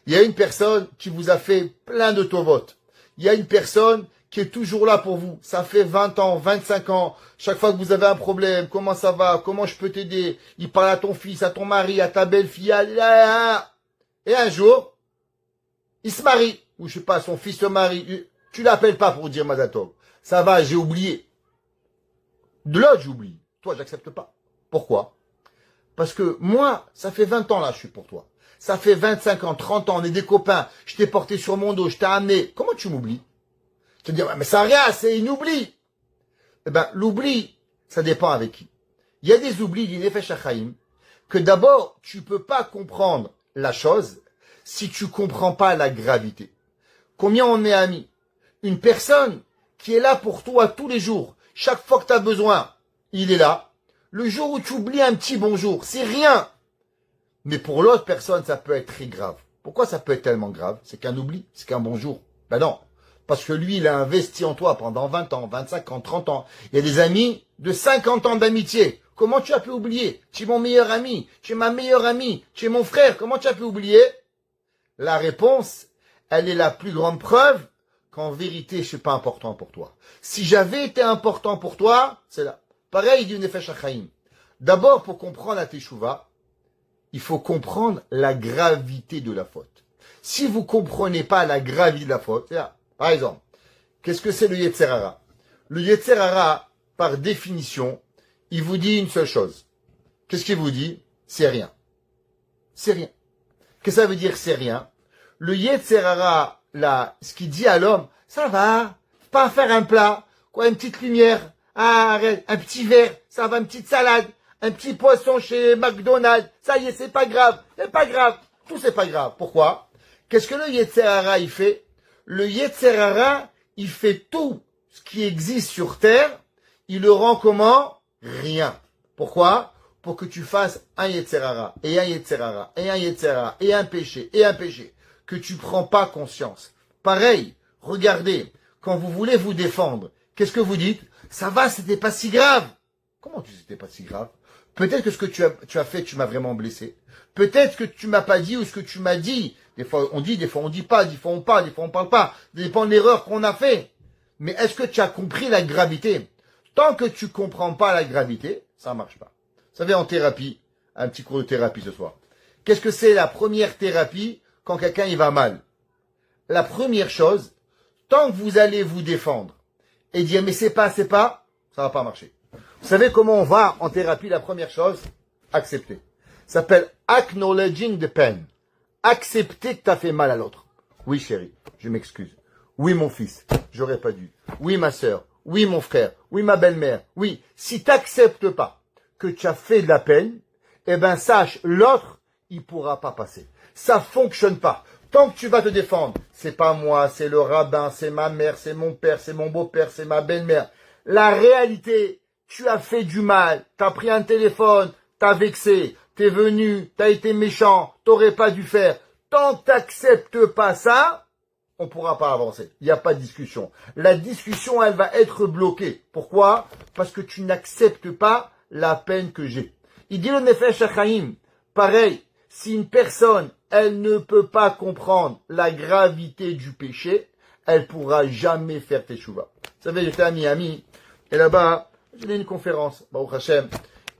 Il y a une personne qui vous a fait plein de tovotes. Il y a une personne qui est toujours là pour vous. Ça fait 20 ans, 25 ans. Chaque fois que vous avez un problème, comment ça va? Comment je peux t'aider? Il parle à ton fils, à ton mari, à ta belle-fille. Et un jour, il se marie. Ou je sais pas, son fils se marie. Tu l'appelles pas pour dire Mazatov. Ça va, j'ai oublié. De l'autre, j'oublie. Toi, j'accepte pas. Pourquoi? Parce que moi, ça fait 20 ans là, je suis pour toi. Ça fait 25 ans, 30 ans, on est des copains. Je t'ai porté sur mon dos, je t'ai amené. Comment tu m'oublies? Tu te dis, ouais, mais ça rien, c'est une oubli. Eh ben, l'oubli, ça dépend avec qui. Il y a des oublis du Nefesh HaChaim que d'abord, tu peux pas comprendre la chose si tu comprends pas la gravité. Combien on est amis? Une personne qui est là pour toi tous les jours, chaque fois que tu as besoin, il est là. Le jour où tu oublies un petit bonjour, c'est rien. Mais pour l'autre personne, ça peut être très grave. Pourquoi ça peut être tellement grave? C'est qu'un oubli, c'est qu'un bonjour. Ben non. Parce que lui, il a investi en toi pendant 20 ans, 25 ans, 30 ans. Il y a des amis de 50 ans d'amitié. Comment tu as pu oublier? Tu es mon meilleur ami, tu es ma meilleure amie, tu es mon frère. Comment tu as pu oublier? La réponse, elle est la plus grande preuve qu'en vérité, je suis pas important pour toi. Si j'avais été important pour toi, c'est là. Pareil du Nefesh HaChaim. D'abord, pour comprendre la teshuva, il faut comprendre la gravité de la faute. Si vous comprenez pas la gravité de la faute, c'est là. Par exemple, qu'est-ce que c'est le Yetzer Hara? Le Yetzer Hara, par définition, il vous dit une seule chose. Qu'est-ce qu'il vous dit? C'est rien. C'est rien. Qu'est-ce que ça veut dire c'est rien? Le Yetzer Hara, là, ce qu'il dit à l'homme, ça va, pas faire un plat, quoi, une petite lumière, un petit verre, ça va, une petite salade, un petit poisson chez McDonald's, ça y est, c'est pas grave, tout c'est pas grave. Pourquoi? Qu'est-ce que le Yetzer Hara, il fait? Le Yetzer Hara, il fait tout ce qui existe sur terre, il le rend comment? Rien. Pourquoi? Pour que tu fasses un Yetzer Hara, et un Yetzer Hara, et un Yetzer Hara, et un péché, que tu prends pas conscience. Pareil, regardez, quand vous voulez vous défendre, qu'est-ce que vous dites? Ça va, c'était pas si grave. Comment tu c'était pas si grave? Peut-être que ce que tu as fait, tu m'as vraiment blessé. Peut-être que tu m'as pas dit ou ce que tu m'as dit. Des fois on dit, des fois on dit pas, des fois on parle, des fois on parle pas. Ça dépend de l'erreur qu'on a fait. Mais est-ce que tu as compris la gravité? Tant que tu comprends pas la gravité, ça marche pas. Vous savez, en thérapie, un petit cours de thérapie ce soir. Qu'est-ce que c'est la première thérapie quand quelqu'un il va mal? La première chose, tant que vous allez vous défendre et dire mais c'est pas, ça va pas marcher. Vous savez comment on va en thérapie? La première chose, accepter. Ça s'appelle acknowledging the pain. Accepter que tu as fait mal à l'autre. Oui chérie, je m'excuse. Oui mon fils, j'aurais pas dû. Oui ma sœur, oui mon frère, oui ma belle-mère. Oui, si tu n'acceptes pas que tu as fait de la peine, eh ben sache, l'autre, il pourra pas passer. Ça fonctionne pas. Tant que tu vas te défendre, c'est pas moi, c'est le rabbin, c'est ma mère, c'est mon père, c'est mon beau-père, c'est ma belle-mère. La réalité, tu as fait du mal, t'as pris un téléphone, t'as vexé, t'es venu, t'as été méchant, t'aurais pas dû faire. Tant que t'acceptes pas ça, on pourra pas avancer. Il n'y a pas de discussion. La discussion, elle va être bloquée. Pourquoi? Parce que tu n'acceptes pas la peine que j'ai. Il dit le Nefesh HaChaim, pareil, si une personne, elle ne peut pas comprendre la gravité du péché, elle pourra jamais faire teshuva. Vous savez, j'étais à Miami, et là-bas, j'ai eu une conférence, Baruch Hashem,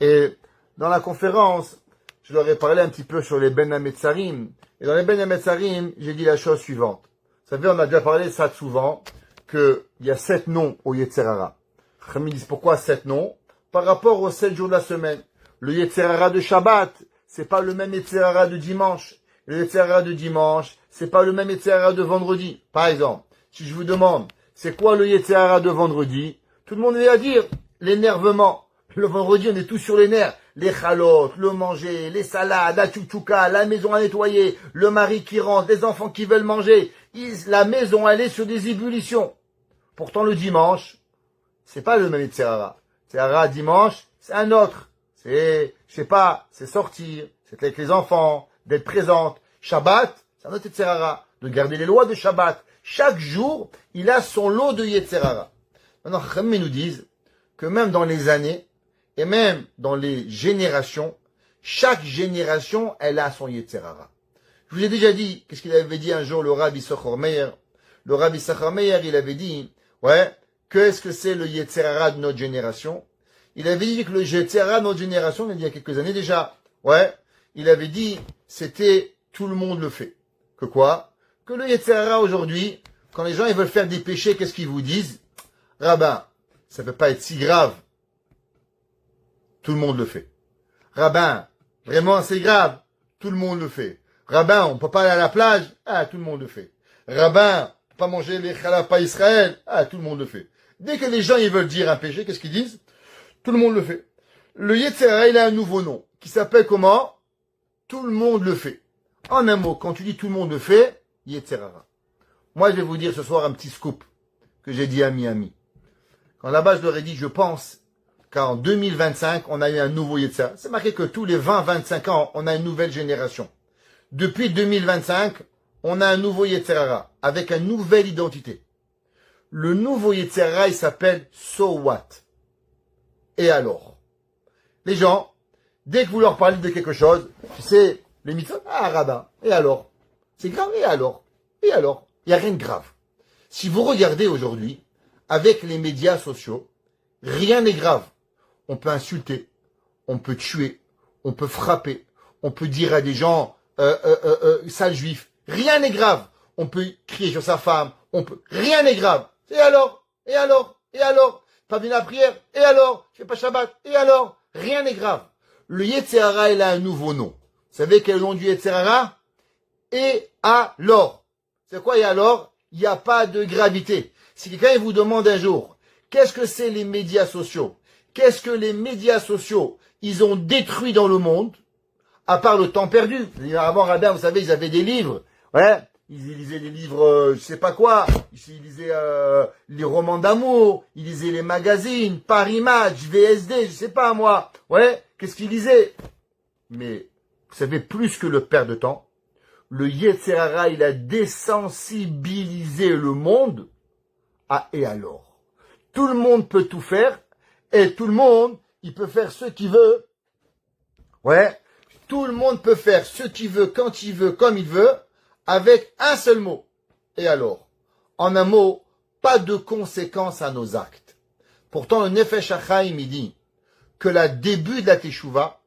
et dans la conférence, je leur ai parlé un petit peu sur les Ben HaMetzarim, et dans les Ben HaMetzarim, j'ai dit la chose suivante. Vous savez, on a déjà parlé de ça souvent, qu'il y a 7 noms au Yetzer Hara. Ils disent pourquoi 7 noms? Par rapport aux 7 jours de la semaine. Le Yetzer Hara de Shabbat, c'est pas le même Yetzer Hara de dimanche. Le Yetzer Hara de dimanche, c'est pas le même Yetzer Hara de vendredi. Par exemple, si je vous demande, c'est quoi le Yetzer Hara de vendredi? Tout le monde va dire, l'énervement. Le vendredi, on est tous sur les nerfs. Les chalotes, le manger, les salades, la tchoutchouka, la maison à nettoyer, le mari qui rentre, les enfants qui veulent manger. La maison, elle est sur des ébullitions. Pourtant, le dimanche, c'est pas le même Yetzer Hara. Yetzer Hara dimanche, c'est un autre. C'est, je sais pas, c'est sortir, c'est être avec les enfants, d'être présente. Shabbat, c'est un autre Yetzer Hara. De garder les lois de Shabbat. Chaque jour, il a son lot de Yetzer Hara. Maintenant, Chachamim nous disent que même dans les années, et même dans les générations, chaque génération, elle a son Yetzer Hara. Je vous ai déjà dit, qu'est-ce qu'il avait dit un jour le Rabbi Yisachar Meir? Le Rabbi Yisachar Meir, il avait dit, ouais, qu'est-ce que c'est le Yetzer Hara de notre génération? Il avait dit que le Yetzer Hara de notre génération, il y a quelques années déjà, ouais, il avait dit, c'était tout le monde le fait. Que quoi? Que le Yetzer Hara aujourd'hui, quand les gens ils veulent faire des péchés, qu'est-ce qu'ils vous disent? Rabbin, ça peut pas être si grave. Tout le monde le fait. Rabbin, vraiment c'est grave. Tout le monde le fait. Rabbin, on peut pas aller à la plage. Ah, tout le monde le fait. Rabbin, on peut pas manger les chalaf à Israël. Ah, tout le monde le fait. Dès que les gens ils veulent dire un péché, qu'est-ce qu'ils disent? Tout le monde le fait. Le Yetzer Hara, il a un nouveau nom qui s'appelle comment? Tout le monde le fait. En un mot, quand tu dis tout le monde le fait, Yetzer Hara. Moi, je vais vous dire ce soir un petit scoop que j'ai dit à Miami. Quand là-bas, je leur ai dit, je pense qu'en 2025, on a eu un nouveau Yetzer Hara. C'est marqué que tous les 20-25 ans, on a une nouvelle génération. Depuis 2025, on a un nouveau Yetzer Hara, avec une nouvelle identité. Le nouveau Yetzer Hara, il s'appelle So What? Et alors? Les gens, dès que vous leur parlez de quelque chose, tu sais, les mitzvot, ah, rabbin, et alors? C'est grave, et alors? Et alors? Il n'y a rien de grave. Si vous regardez aujourd'hui, avec les médias sociaux, rien n'est grave. On peut insulter, on peut tuer, on peut frapper, on peut dire à des gens sale juif. Rien n'est grave. On peut crier sur sa femme, rien n'est grave. Et alors? Et alors? Et alors? Pas venir à la prière? Et alors? Je fais pas Shabbat? Et alors? Rien n'est grave. Le Yetzer Hara, il a un nouveau nom. Vous savez quel est le nom du Yetzer Hara? Et alors? C'est quoi et alors? Il n'y a pas de gravité. Si quelqu'un vous demande un jour, qu'est-ce que c'est les médias sociaux? Qu'est-ce que les médias sociaux, ils ont détruit dans le monde, à part le temps perdu? Avant, Rabbin, vous savez, ils avaient des livres. Ouais. Ils lisaient des livres, je sais pas quoi. Ils lisaient les romans d'amour. Ils lisaient les magazines, Paris Match, VSD, je sais pas moi. Ouais. Qu'est-ce qu'ils lisaient? Mais, vous savez, plus que le perte de temps, le Yetzer Hara, il a désensibilisé le monde. Ah, et alors? Tout le monde peut tout faire, et tout le monde, il peut faire ce qu'il veut. Ouais. Tout le monde peut faire ce qu'il veut, quand il veut, comme il veut, avec un seul mot. Et alors? En un mot, pas de conséquences à nos actes. Pourtant, le Nefesh HaChaim, il dit que le début de la Teshuvah,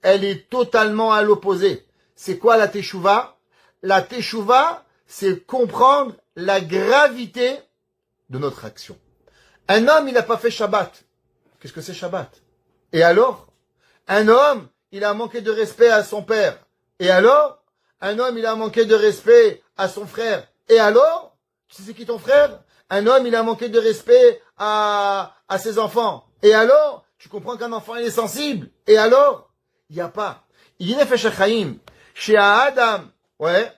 elle est totalement à l'opposé. C'est quoi la Teshuvah? La Teshuvah, c'est comprendre la gravité de notre action. Un homme, il n'a pas fait Shabbat. Qu'est-ce que c'est Shabbat? Et alors? Un homme, il a manqué de respect à son père. Et alors? Un homme, il a manqué de respect à son frère. Et alors? Tu sais c'est qui ton frère? Un homme, il a manqué de respect à ses enfants. Et alors? Tu comprends qu'un enfant, il est sensible. Et alors? Il n'y a pas. Il y a Nefesh HaChaim. Chez Adam, ouais,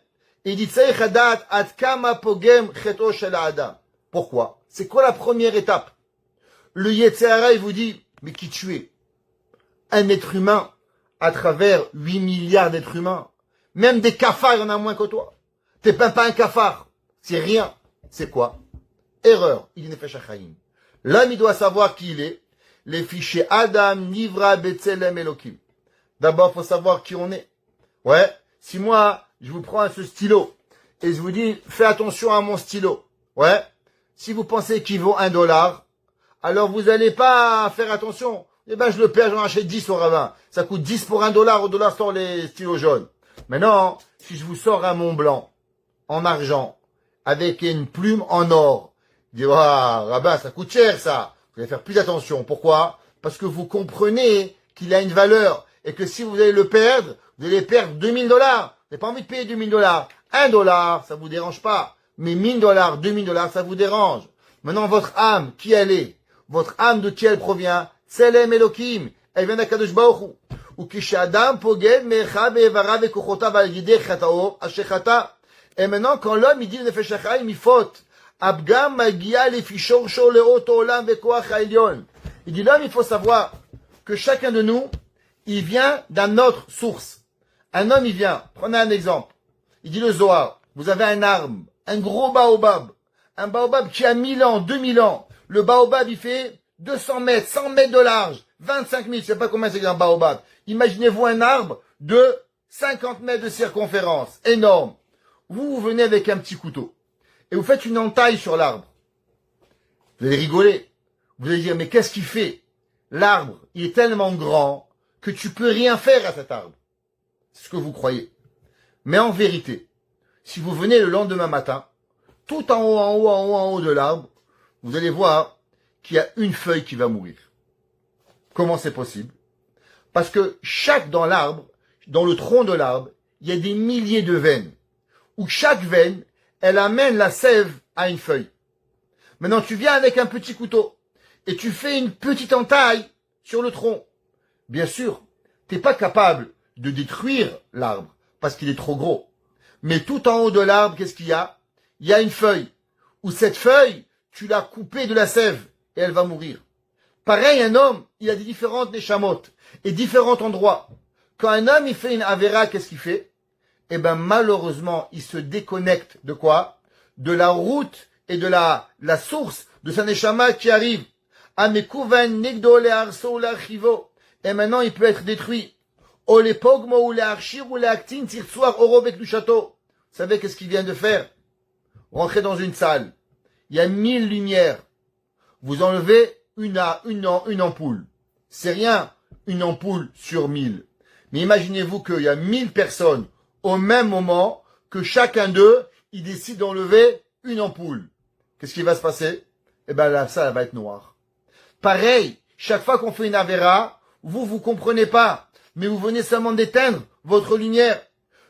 Et il dit, Tsaïch hadat ad kama pogem cheto shel adam. Pourquoi? C'est quoi la première étape? Le Yetzer Hara, il vous dit, mais qui tu es? Un être humain à travers 8 milliards d'êtres humains. Même des cafards, il y en a moins que toi. T'es pas un cafard. C'est rien. C'est quoi? Erreur. Il est Nefesh HaChaim. L'homme, il doit savoir qui il est. Les fichiers Adam, Nivra, Betzelem, Elohim. D'abord, faut savoir qui on est. Ouais. Si moi, je vous prends ce stylo et je vous dis, fais attention à mon stylo. Ouais. Si vous pensez qu'il vaut $1, alors vous allez pas faire attention. Eh ben, je le perds, j'en achète 10 au rabbin. Ça coûte 10 pour $1, au dollar store les stylos jaunes. Maintenant, si je vous sors un Mont Blanc, en argent, avec une plume en or, vous dites, ah, rabbin, ça coûte cher, ça. Vous allez faire plus attention. Pourquoi? Parce que vous comprenez qu'il a une valeur. Et que si vous allez le perdre, vous allez perdre $2000. Vous n'avez pas envie de payer $2000. $1, ça vous dérange pas. Mais $1000, $2000, ça vous dérange. Maintenant, votre âme, qui elle est? Votre âme, de qui elle provient? Tselem Elohim. Elle vient d'Akadosh Baruch Hu. Ou kishadam poged mecha be'evara ve'kochotav al yidei chatao ashechata. Et maintenant, quand l'homme, il dit le Nefesh HaChaim, il faute. Abgam magia lefi shorcho leot olam ve'koach ha'elyon. Il dit l'homme, il faut savoir que chacun de nous, il vient d'une autre source. Un homme, il vient. Prenez un exemple. Il dit le Zohar. Vous avez un arbre, un gros baobab. Un baobab qui a 1000 ans, 2000 ans. Le baobab, il fait 200 mètres, 100 mètres de large, 25 000, je sais pas combien c'est un baobab. Imaginez-vous un arbre de 50 mètres de circonférence, énorme. Vous venez avec un petit couteau et vous faites une entaille sur l'arbre. Vous allez rigoler. Vous allez dire, mais qu'est-ce qu'il fait? L'arbre, il est tellement grand que tu peux rien faire à cet arbre. C'est ce que vous croyez. Mais en vérité, si vous venez le lendemain matin, tout en haut, en haut, en haut, en haut de l'arbre, vous allez voir qu'il y a une feuille qui va mourir. Comment c'est possible? Parce que dans l'arbre, dans le tronc de l'arbre, il y a des milliers de veines. Où chaque veine, elle amène la sève à une feuille. Maintenant, tu viens avec un petit couteau et tu fais une petite entaille sur le tronc. Bien sûr, t'es pas capable de détruire l'arbre parce qu'il est trop gros. Mais tout en haut de l'arbre, qu'est-ce qu'il y a? Il y a une feuille. Où cette feuille, tu l'as coupée de la sève et elle va mourir. Pareil, un homme, il a des différentes neshamot et différents endroits. Quand un homme, il fait une avéra, qu'est-ce qu'il fait? Eh ben, malheureusement, il se déconnecte de quoi? De la route et de la source de sa neshama qui arrive. Amekuven negdo le'arso le'archivo. Et maintenant, il peut être détruit. O lepogmo ou le'archir ou le'aktin tirtsuar oro beklushato. Vous savez qu'est-ce qu'il vient de faire? Rentrer dans une salle. Il y a 1000 lumières. Vous enlevez une ampoule. C'est rien, une ampoule sur 1000. Mais imaginez-vous qu'il y a 1000 personnes au même moment que chacun d'eux, il décide d'enlever une ampoule. Qu'est-ce qui va se passer? Eh ben, la salle va être noire. Pareil, chaque fois qu'on fait une avéra, vous comprenez pas. Mais vous venez seulement d'éteindre votre lumière.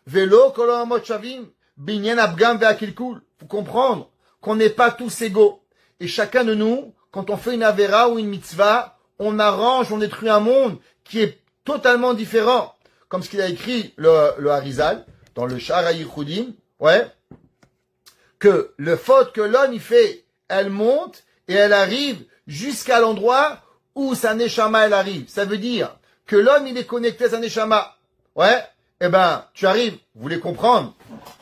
Vélo, kolomot shavim, binyan abgam ve'akilkul. Faut comprendre qu'on n'est pas tous égaux. Et chacun de nous, quand on fait une avéra ou une mitzvah, on arrange, on détruit un monde qui est totalement différent. Comme ce qu'il a écrit le Harizal, dans le Sha'ar HaYichudim, ouais, que le faute que l'homme il fait, elle monte et elle arrive jusqu'à l'endroit où sa neshama elle arrive. Ça veut dire que l'homme il est connecté à sa neshama. Ouais, eh ben, tu arrives, vous voulez comprendre?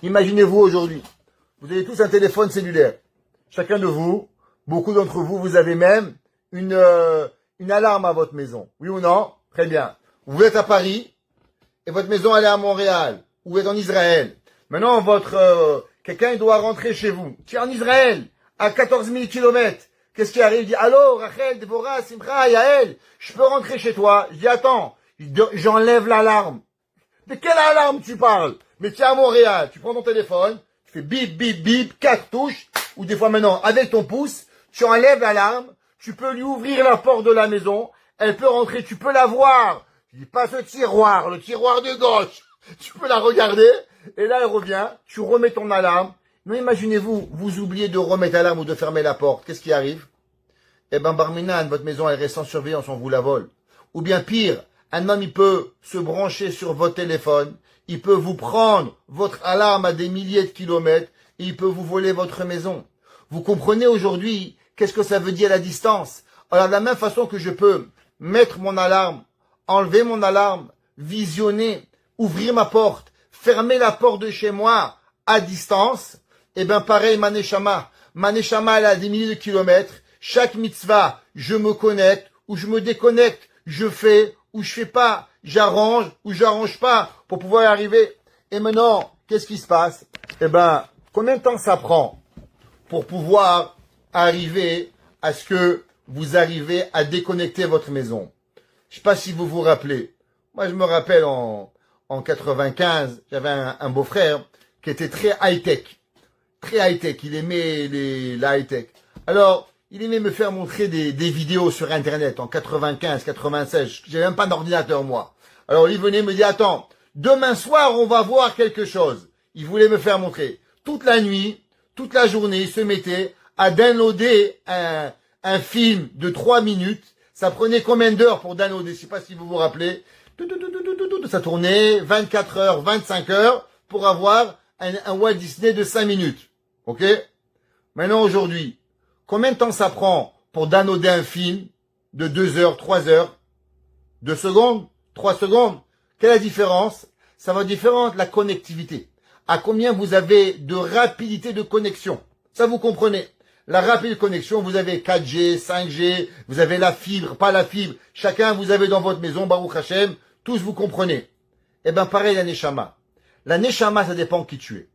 Imaginez-vous aujourd'hui, vous avez tous un téléphone cellulaire. Chacun de vous, beaucoup d'entre vous, vous avez même une alarme à votre maison. Oui ou non? Très bien. Vous êtes à Paris et votre maison elle est à Montréal ou vous êtes en Israël. Maintenant, quelqu'un doit rentrer chez vous. Tu es en Israël, à 14 000 kilomètres. Qu'est-ce qui arrive? Il dit, allô, Rachel, Deborah, Simcha, Yael, je peux rentrer chez toi? Je dis, attends, j'enlève l'alarme. De quelle alarme tu parles? Mais tu es à Montréal, tu prends ton téléphone, tu fais bip, bip, bip, 4 touches, ou des fois maintenant, avec ton pouce, tu enlèves l'alarme, tu peux lui ouvrir la porte de la maison, elle peut rentrer, tu peux la voir. Je dis, pas ce tiroir, le tiroir de gauche. Tu peux la regarder, et là elle revient, tu remets ton alarme. Mais imaginez-vous, vous oubliez de remettre l'alarme ou de fermer la porte. Qu'est-ce qui arrive? Eh ben, Barminan, votre maison elle reste sans surveillance, on vous la vole. Ou bien pire, Un homme, il peut se brancher sur votre téléphone, il peut vous prendre votre alarme à des milliers de kilomètres, et il peut vous voler votre maison. Vous comprenez aujourd'hui qu'est-ce que ça veut dire la distance? Alors, de la même façon que je peux mettre mon alarme, enlever mon alarme, visionner, ouvrir ma porte, fermer la porte de chez moi à distance, eh bien pareil, ma neshama. Ma neshama, elle a des milliers de kilomètres. Chaque mitzvah, je me connecte ou je me déconnecte. Je fais ou je fais pas. J'arrange ou j'arrange pas pour pouvoir y arriver. Et maintenant, qu'est-ce qui se passe? Eh ben, combien de temps ça prend pour pouvoir arriver à ce que vous arrivez à déconnecter votre maison? Je sais pas si vous vous rappelez. Moi, je me rappelle en 95, j'avais un beau-frère qui était très high-tech. Très high-tech. Il aimait la high-tech. Alors, il aimait me faire montrer des vidéos sur Internet en 95, 96. J'avais même pas d'ordinateur, moi. Alors, il venait me dire, attends, demain soir, on va voir quelque chose. Il voulait me faire montrer. Toute la nuit, toute la journée, il se mettait à downloader un film de 3 minutes. Ça prenait combien d'heures pour downloader? Je sais pas si vous vous rappelez. Ça tournait 24 heures, 25 heures pour avoir un Walt Disney de 5 minutes. Ok? Maintenant, aujourd'hui, combien de temps ça prend pour downloader un film de 2 heures, 3 heures, 2 secondes, 3 secondes? Quelle est la différence? Ça va différente la connectivité. À combien vous avez de rapidité de connexion? Ça, vous comprenez? La rapide connexion, vous avez 4G, 5G, vous avez la fibre, pas la fibre. Chacun, vous avez dans votre maison, Baruch Hashem, tous vous comprenez. Eh ben, pareil, la Neshama. La Neshama, ça dépend qui tu es.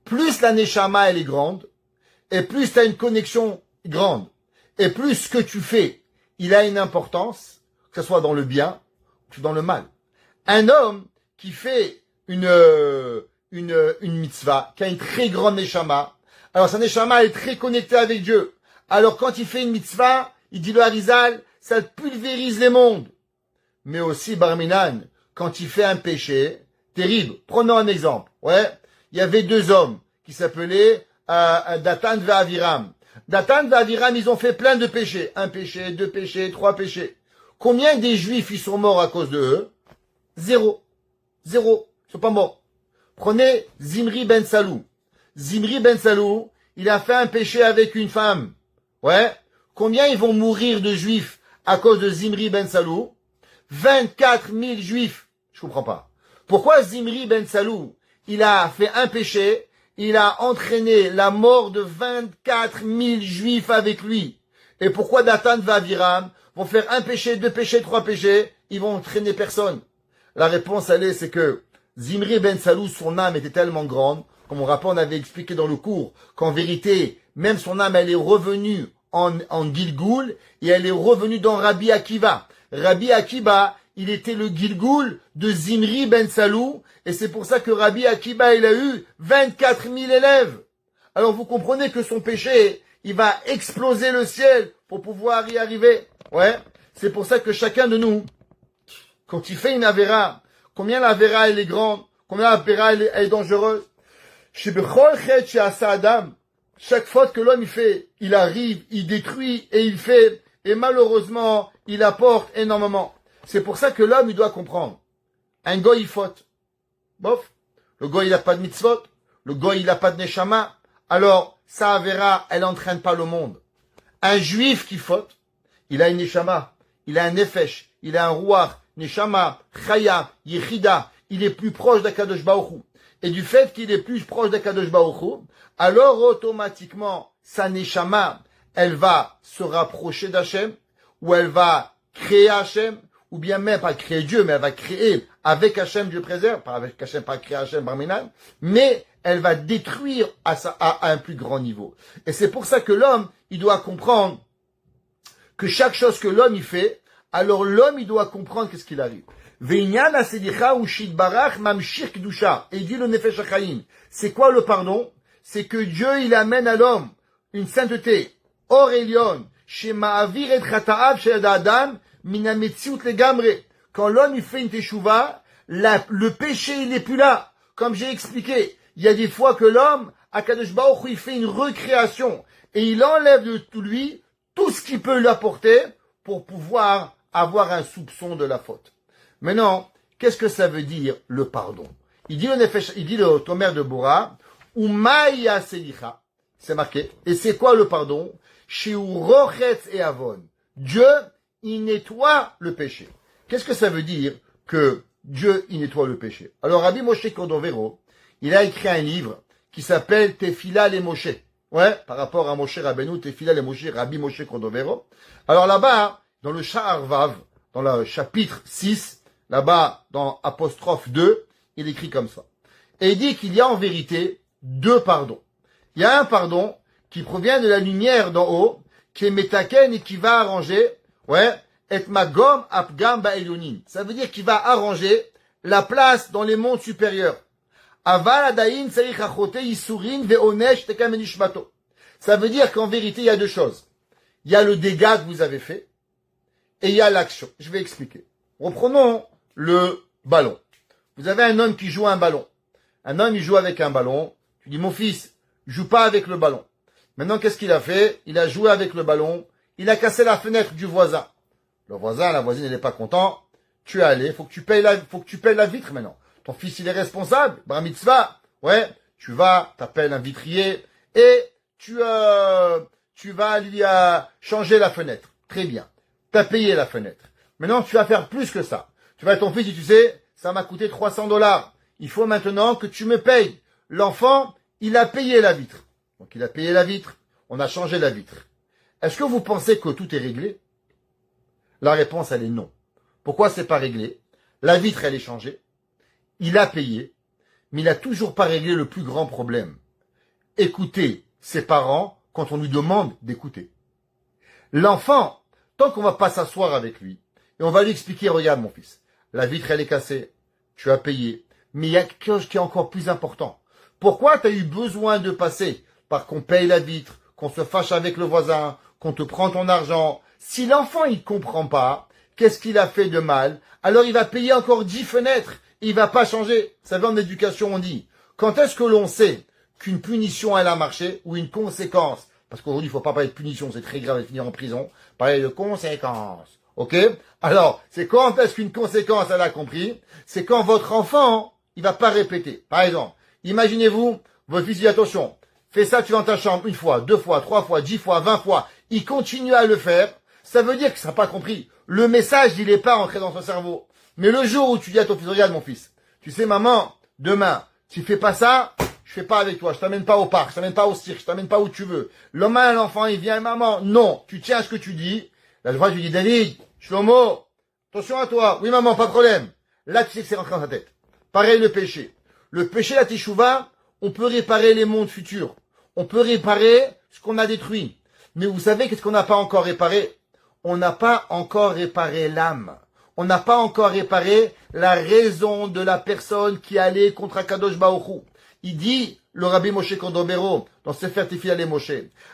Plus la Neshama, elle est grande, et plus tu as une connexion grande, et plus ce que tu fais, il a une importance, que ce soit dans le bien ou dans le mal. Un homme qui fait une mitzvah, qui a une très grande Neshama, alors sa Neshama est très connectée avec Dieu. Alors quand il fait une mitzvah, il dit le Harizal, ça pulvérise les mondes. Mais aussi Barminan, quand il fait un péché terrible. Prenons un exemple. Ouais, il y avait 2 hommes qui s'appelaient Datan et Aviram. Datan et Aviram, ils ont fait plein de péchés. 1 péché, 2 péchés, 3 péchés. Combien des Juifs ils sont morts à cause de eux? 0. 0. Ils sont pas morts. Prenez Zimri ben Salou. Zimri ben Salou, il a fait un péché avec une femme. Ouais. Combien ils vont mourir de Juifs à cause de Zimri ben Salou? 24 000 Juifs. Je comprends pas. Pourquoi Zimri ben Salou, il a fait un péché, il a entraîné la mort de 24 000 Juifs avec lui? Et pourquoi Datan et Aviram vont faire 1 péché, 2 péchés, 3 péchés, ils vont entraîner personne? La réponse, c'est que Zimri ben Salou, son âme était tellement grande, comme on avait expliqué dans le cours, qu'en vérité, même son âme, elle est revenue en Gilgoul, et elle est revenue dans Rabbi Akiva. Rabbi Akiva, il était le Gilgoul de Zimri ben Salou, et c'est pour ça que Rabbi Akiva, il a eu 24 000 élèves. Alors vous comprenez que son péché, il va exploser le ciel pour pouvoir y arriver. Ouais, c'est pour ça que chacun de nous, quand il fait une avéra, combien la avéra elle est grande, combien la avéra elle est dangereuse. Chaque faute que l'homme il fait, il arrive, il détruit et il fait, et malheureusement, il apporte énormément. C'est pour ça que l'homme, il doit comprendre. Un goy, il faute. Bof. Le goy, il n'a pas de mitzvot. Le goy, il n'a pas de neshama. Alors, ça avéra, elle n'entraîne pas le monde. Un juif qui faute, il a une neshama, il a un nefesh, il a un ruach, neshama, chaya, yechida. Il est plus proche d'Akadosh Baruch Hu. Et du fait qu'il est plus proche d'Akadosh Baruch Hu, alors automatiquement, sa neshama, elle va se rapprocher d'Hachem, ou elle va créer Hachem, ou bien même pas créer Dieu, mais elle va créer avec Hachem, Dieu préserve, pas avec Hachem, pas créer Hachem, Barminan, mais elle va détruire à un plus grand niveau. Et c'est pour ça que l'homme, il doit comprendre que chaque chose que l'homme il fait, alors l'homme il doit comprendre qu'est-ce qu'il arrive. Veinyan asedicha ou shidbarach mamshir kedusha. Et il dit le nefesh hachaim. C'est quoi le pardon? C'est que Dieu il amène à l'homme une sainteté. Or Elion, shema avir et chataav shel adam minametziut legamre. Quand l'homme il fait une teshuva, le péché il n'est plus là. Comme j'ai expliqué, il y a des fois que l'homme, Akadosh Baruch Hu, il fait une recréation et il enlève de lui tout ce qui peut lui apporter pour pouvoir avoir un soupçon de la faute. Maintenant, qu'est-ce que ça veut dire le pardon? Il dit le Tomer de Bora, ou Maya Selicha. C'est marqué. Et c'est quoi le pardon? Chez Rochetz et Avon. Dieu, il nettoie le péché. Qu'est-ce que ça veut dire que Dieu, il nettoie le péché? Alors, Rabbi Moshe Cordovero, il a écrit un livre qui s'appelle Tefila les Moshe. Ouais, par rapport à Moshe Rabbeinu, Tefila les Moshe, Rabbi Moshe Cordovero. Alors là-bas, dans le Sha'ar Vav, dans le chapitre 6, là-bas, dans apostrophe 2, il écrit comme ça. Et il dit qu'il y a en vérité deux pardons. Il y a un pardon qui provient de la lumière d'en haut, qui est Metaken et qui va arranger, ouais, et magom apgam ba'elyonim. Ça veut dire qu'il va arranger la place dans les mondes supérieurs. Aval adayin sarich achote yisurin ve'onesh tekam enishmato. Ça veut dire qu'en vérité, il y a deux choses. Il y a le dégât que vous avez fait, et il y a l'action. Je vais expliquer. Reprenons le ballon. Vous avez un homme qui joue un ballon. Un homme, il joue avec un ballon. Tu dis, mon fils, joue pas avec le ballon. Maintenant, qu'est-ce qu'il a fait? Il a joué avec le ballon. Il a cassé la fenêtre du voisin. Le voisin, la voisine, elle n'est pas content. Tu es allé. Faut que tu payes la vitre maintenant. Ton fils, il est responsable. Bar mitzvah. Ouais. Tu vas, t'appelles un vitrier et tu vas lui changer la fenêtre. Très bien. T'as payé la fenêtre. Maintenant, tu vas faire plus que ça. Tu vas à ton fils et tu sais, ça m'a coûté $300. Il faut maintenant que tu me payes. L'enfant, il a payé la vitre. Donc il a payé la vitre. On a changé la vitre. Est-ce que vous pensez que tout est réglé? La réponse, elle est non. Pourquoi c'est pas réglé? La vitre, elle est changée. Il a payé. Mais il a toujours pas réglé le plus grand problème. Écouter ses parents quand on lui demande d'écouter. L'enfant, tant qu'on va pas s'asseoir avec lui, et on va lui expliquer, regarde mon fils, la vitre elle est cassée, tu as payé, mais il y a quelque chose qui est encore plus important. Pourquoi tu as eu besoin de passer par qu'on paye la vitre, qu'on se fâche avec le voisin, qu'on te prend ton argent? Si l'enfant il comprend pas, qu'est-ce qu'il a fait de mal, alors il va payer encore 10 fenêtres, et il va pas changer. Vous savez, en éducation on dit, quand est-ce que l'on sait qu'une punition elle a marché, ou une conséquence? Parce qu'aujourd'hui il faut pas parler de punition, c'est très grave de finir en prison. Parler de conséquences. Ok? Alors, c'est quand est-ce qu'une conséquence, elle a compris? C'est quand votre enfant, il va pas répéter. Par exemple, imaginez-vous, votre fils dit attention, fais ça, tu vas dans ta chambre 1 fois, 2 fois, 3 fois, 10 fois, 20 fois. Il continue à le faire. Ça veut dire qu'il sera pas compris. Le message, il est pas rentré dans son cerveau. Mais le jour où tu dis à ton fils, regarde mon fils, tu sais maman, demain, tu fais pas ça, je fais pas avec toi, je t'amène pas au parc, je t'amène pas au cirque, je t'amène pas où tu veux. L'enfant, il vient, maman, non, tu tiens à ce que tu dis. Là, je vois, je lui dis, David, Shlomo, attention à toi. Oui, maman, pas de problème. Là, tu sais que c'est rentré dans ta tête. Pareil, le péché. Le péché, la teshuva, on peut réparer les mondes futurs. On peut réparer ce qu'on a détruit. Mais vous savez qu'est-ce qu'on n'a pas encore réparé? On n'a pas encore réparé l'âme. On n'a pas encore réparé la raison de la personne qui allait contre Akadosh Baruch Hu. Il dit, le Rabbi Moshe Cordovero, dans Sefer Tefila les Moshe,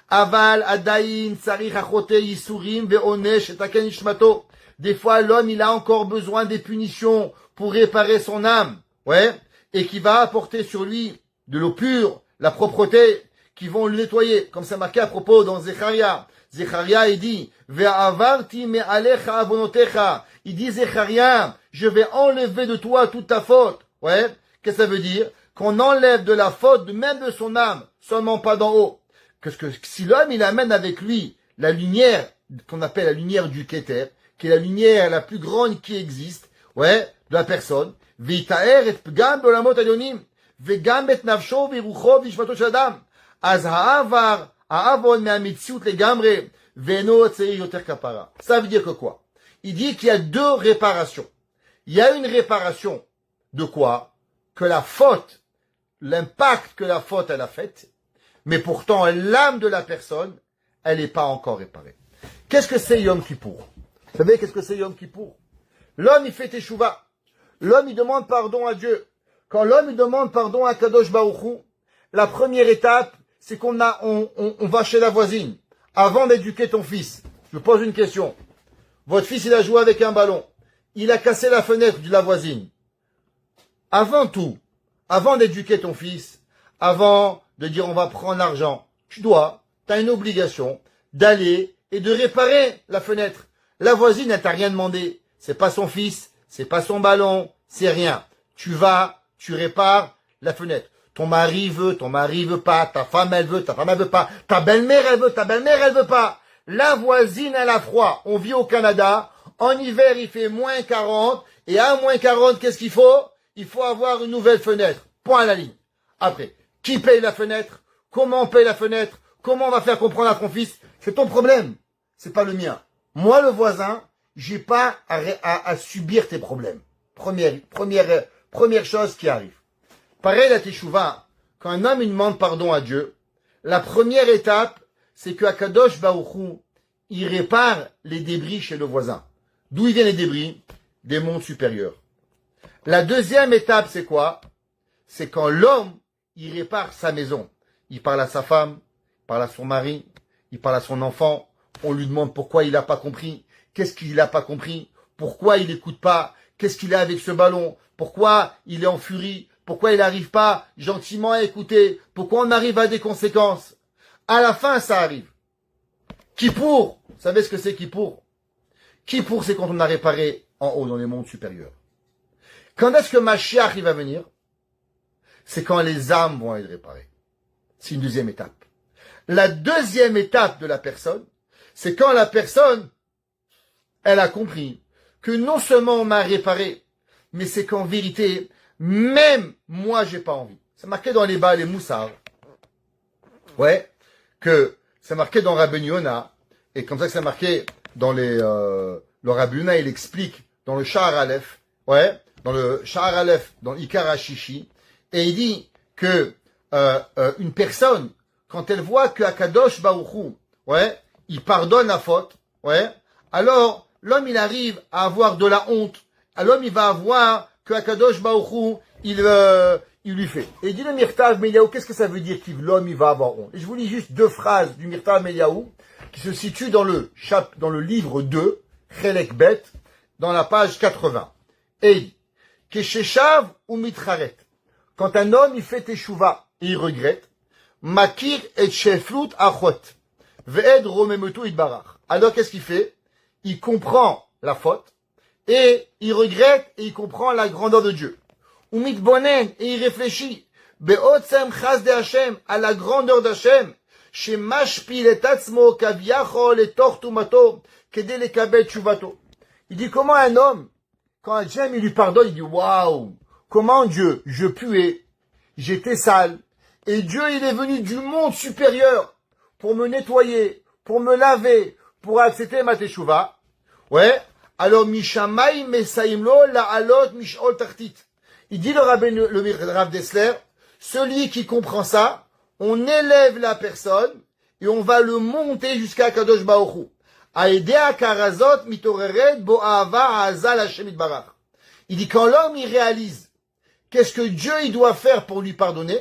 Aval adayin sarich achote yisurim ve'onesh etaken ishmato. Des fois, l'homme, il a encore besoin des punitions pour réparer son âme. Ouais. Et qui va apporter sur lui de l'eau pure, la propreté, qui vont le nettoyer. Comme c'est marqué à propos dans Zecharia. Zecharia, il dit, ve'avarti me'alecha avonotecha. Il dit, Zecharia, je vais enlever de toi toute ta faute. Ouais. Qu'est-ce que ça veut dire? Qu'on enlève de la faute, même de son âme, seulement pas d'en haut. Parce que si l'homme, il amène avec lui la lumière, qu'on appelle la lumière du Keter, qui est la lumière la plus grande qui existe, ouais, de la personne, Vitaer et pgam be'olamot alyonim, vegam et nafsho v'rucho v'ishmato shel adam, az ha'avon me'amitziut legamre, ve'eno tzei yoter kapara. Ça veut dire que quoi? Il dit qu'il y a deux réparations. Il y a une réparation de quoi? Que la faute, l'impact que la faute elle a fait, mais pourtant l'âme de la personne, elle n'est pas encore réparée. Qu'est-ce que c'est Yom Kippour? Vous savez qu'est-ce que c'est Yom Kippour? L'homme il fait teshuva. L'homme il demande pardon à Dieu. Quand l'homme il demande pardon à Kadosh Baruch Hu, la première étape, c'est on va chez la voisine. Avant d'éduquer ton fils, je pose une question. Votre fils il a joué avec un ballon. Il a cassé la fenêtre de la voisine. Avant tout, avant d'éduquer ton fils, avant de dire on va prendre l'argent, tu as une obligation d'aller et de réparer la fenêtre. La voisine, elle t'a rien demandé. C'est pas son fils, c'est pas son ballon, c'est rien. Tu vas, tu répares la fenêtre. Ton mari veut pas, ta femme elle veut pas, ta belle-mère elle veut pas. La voisine elle a froid. On vit au Canada, en hiver il fait moins 40, et à moins 40, qu'est-ce qu'il faut? Il faut avoir une nouvelle fenêtre. Point à la ligne. Après, qui paye la fenêtre? Comment on paye la fenêtre? Comment on va faire comprendre à ton fils? C'est ton problème. C'est pas le mien. Moi, le voisin, j'ai pas à subir tes problèmes. Première chose qui arrive. Pareil, la teshuva, quand un homme il demande pardon à Dieu, la première étape, c'est que Akadosh Baruch Hu, il répare les débris chez le voisin. D'où ils viennent les débris? Des mondes supérieurs. La deuxième étape, c'est quoi? C'est quand l'homme, il répare sa maison. Il parle à sa femme, il parle à son mari, il parle à son enfant. On lui demande pourquoi il n'a pas compris. Qu'est-ce qu'il n'a pas compris? Pourquoi il n'écoute pas? Qu'est-ce qu'il a avec ce ballon? Pourquoi il est en furie? Pourquoi il n'arrive pas gentiment à écouter? Pourquoi on arrive à des conséquences? À la fin, ça arrive. Kippour, vous savez ce que c'est Kippour? Kippour, c'est quand on a réparé en haut, dans les mondes supérieurs. Quand est-ce que Mashiach il va venir? C'est quand les âmes vont être réparées. C'est une deuxième étape. La deuxième étape de la personne, c'est quand la personne, elle a compris que non seulement on m'a réparé, mais c'est qu'en vérité, même moi, j'ai pas envie. C'est marqué dans les bas, les moussards. Ouais. Que c'est marqué dans Rabbi Yona, et comme ça que c'est marqué dans le Rabbi Yona, il explique dans le Sha'ar Aleph, ouais, dans le Sha'ar Aleph, dans Ikar HaShishi, et il dit que une personne, quand elle voit que Akadosh Baruch Hu, ouais, il pardonne la faute, ouais, alors l'homme il arrive à avoir de la honte. L'homme il va avoir que Akadosh Baruch Hu, il lui fait. Et il dit le Mirtav Meliaou, qu'est-ce que ça veut dire que l'homme il va avoir honte? Et je vous lis juste deux phrases du Mirtav Meliaou qui se situent dans le livre 2, Chelek Bet, dans la page 80. Et il dit, Kesheshav ou Mitraret. Quand un homme il fait teshuva et il regrette, Makir et Sheflut Achot, Ve'ed Romemetu Idbarach. Alors qu'est-ce qu'il fait? Il comprend la faute et il regrette et il comprend la grandeur de Dieu. Ou mitbonen et il réfléchit. Be'otzem chas de Hashem, à la grandeur d'Hashem. Chez mashpil et atzmo kaviachol et tortumato kede le kabel chuvato. Il dit comment un homme, quand Hachem il lui pardonne, il dit waouh, comment Dieu, je puais, j'étais sale, et Dieu il est venu du monde supérieur pour me nettoyer, pour me laver, pour accepter ma teshuva. Ouais. Alors mishamay mesaimlo la alot mishol tartit. Il dit le Rav Dessler, celui qui comprend ça, on élève la personne et on va le monter jusqu'à Kadosh Baruch Hu. Aedea karazot mitoreret bo ahava azal Hashem itbarach. Il dit quand l'homme il réalise qu'est-ce que Dieu il doit faire pour lui pardonner,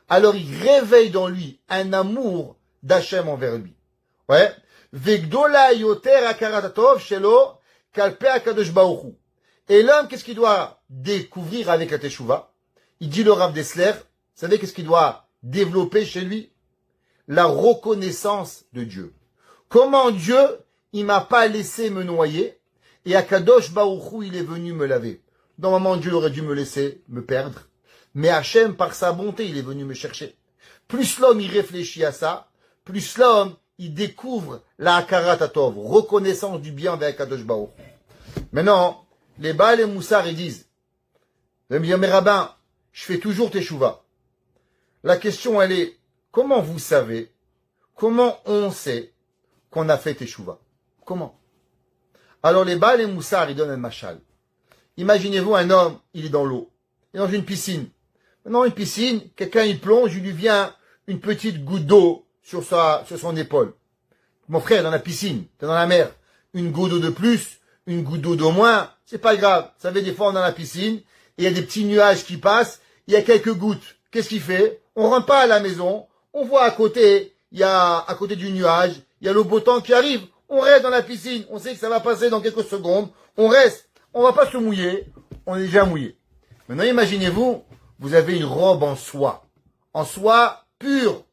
alors il réveille dans lui un amour d'Hachem envers lui. Ouais. Vegdola yoter akaratatov shelo kalpe akadosh Baruch Hu. Et l'homme, qu'est-ce qu'il doit découvrir avec la teshuva? Il dit le Rav Dessler, vous savez qu'est-ce qu'il doit développer chez lui? La reconnaissance de Dieu. Comment Dieu, il m'a pas laissé me noyer, et Akadosh Baruch Hu, il est venu me laver. Normalement, Dieu aurait dû me laisser me perdre, mais Hachem, par sa bonté, il est venu me chercher. Plus l'homme, il réfléchit à ça, plus l'homme, il découvre la Hakarat reconnaissance du bien avec Akadosh Baruch Hu. Maintenant, les Baal et Moussar, ils disent, mais rabbin, je fais toujours teshuva. La question, elle est, comment vous savez, comment on sait qu'on a fait teshuva? Comment? Alors les Baal et Moussar, ils donnent un machal. Imaginez-vous un homme, il est dans l'eau, il est dans une piscine. Maintenant, une piscine, quelqu'un il plonge, il lui vient une petite goutte d'eau sur son épaule. Mon frère, dans la piscine, t'es dans la mer, une goutte d'eau de plus, une goutte d'eau de moins, c'est pas grave. Vous savez, des fois, on est dans la piscine, et il y a des petits nuages qui passent, il y a quelques gouttes. Qu'est-ce qu'il fait? On rentre pas à la maison, on voit à côté, à côté du nuage, il y a le beau temps qui arrive, on reste dans la piscine, on sait que ça va passer dans quelques secondes, on reste, on va pas se mouiller, on est déjà mouillé. Maintenant, imaginez-vous, vous avez une robe en soie pure,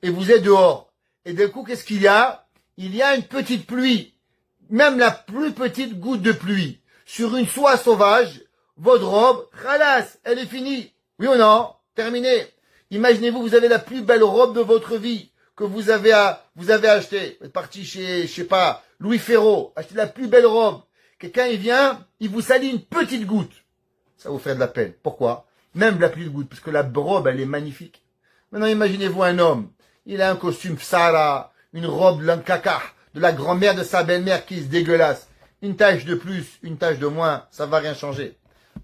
et vous êtes dehors. Et d'un coup, qu'est-ce qu'il y a? Il y a une petite pluie. Même la plus petite goutte de pluie sur une soie sauvage, votre robe, khalas, elle est finie. Oui ou non? Terminé. Imaginez-vous, vous avez la plus belle robe de votre vie que vous avez achetée. Vous êtes parti chez, je sais pas, Louis Ferraud, achetez la plus belle robe. Quelqu'un, il vient, il vous salit une petite goutte. Ça vous fait de la peine. Pourquoi? Même la petite goutte, parce que la robe, elle est magnifique. Maintenant, imaginez-vous un homme. Il a un costume psara, une robe lankaka, de la grand-mère de sa belle-mère qui se dégueulasse. Une tache de plus, une tache de moins, ça va rien changer.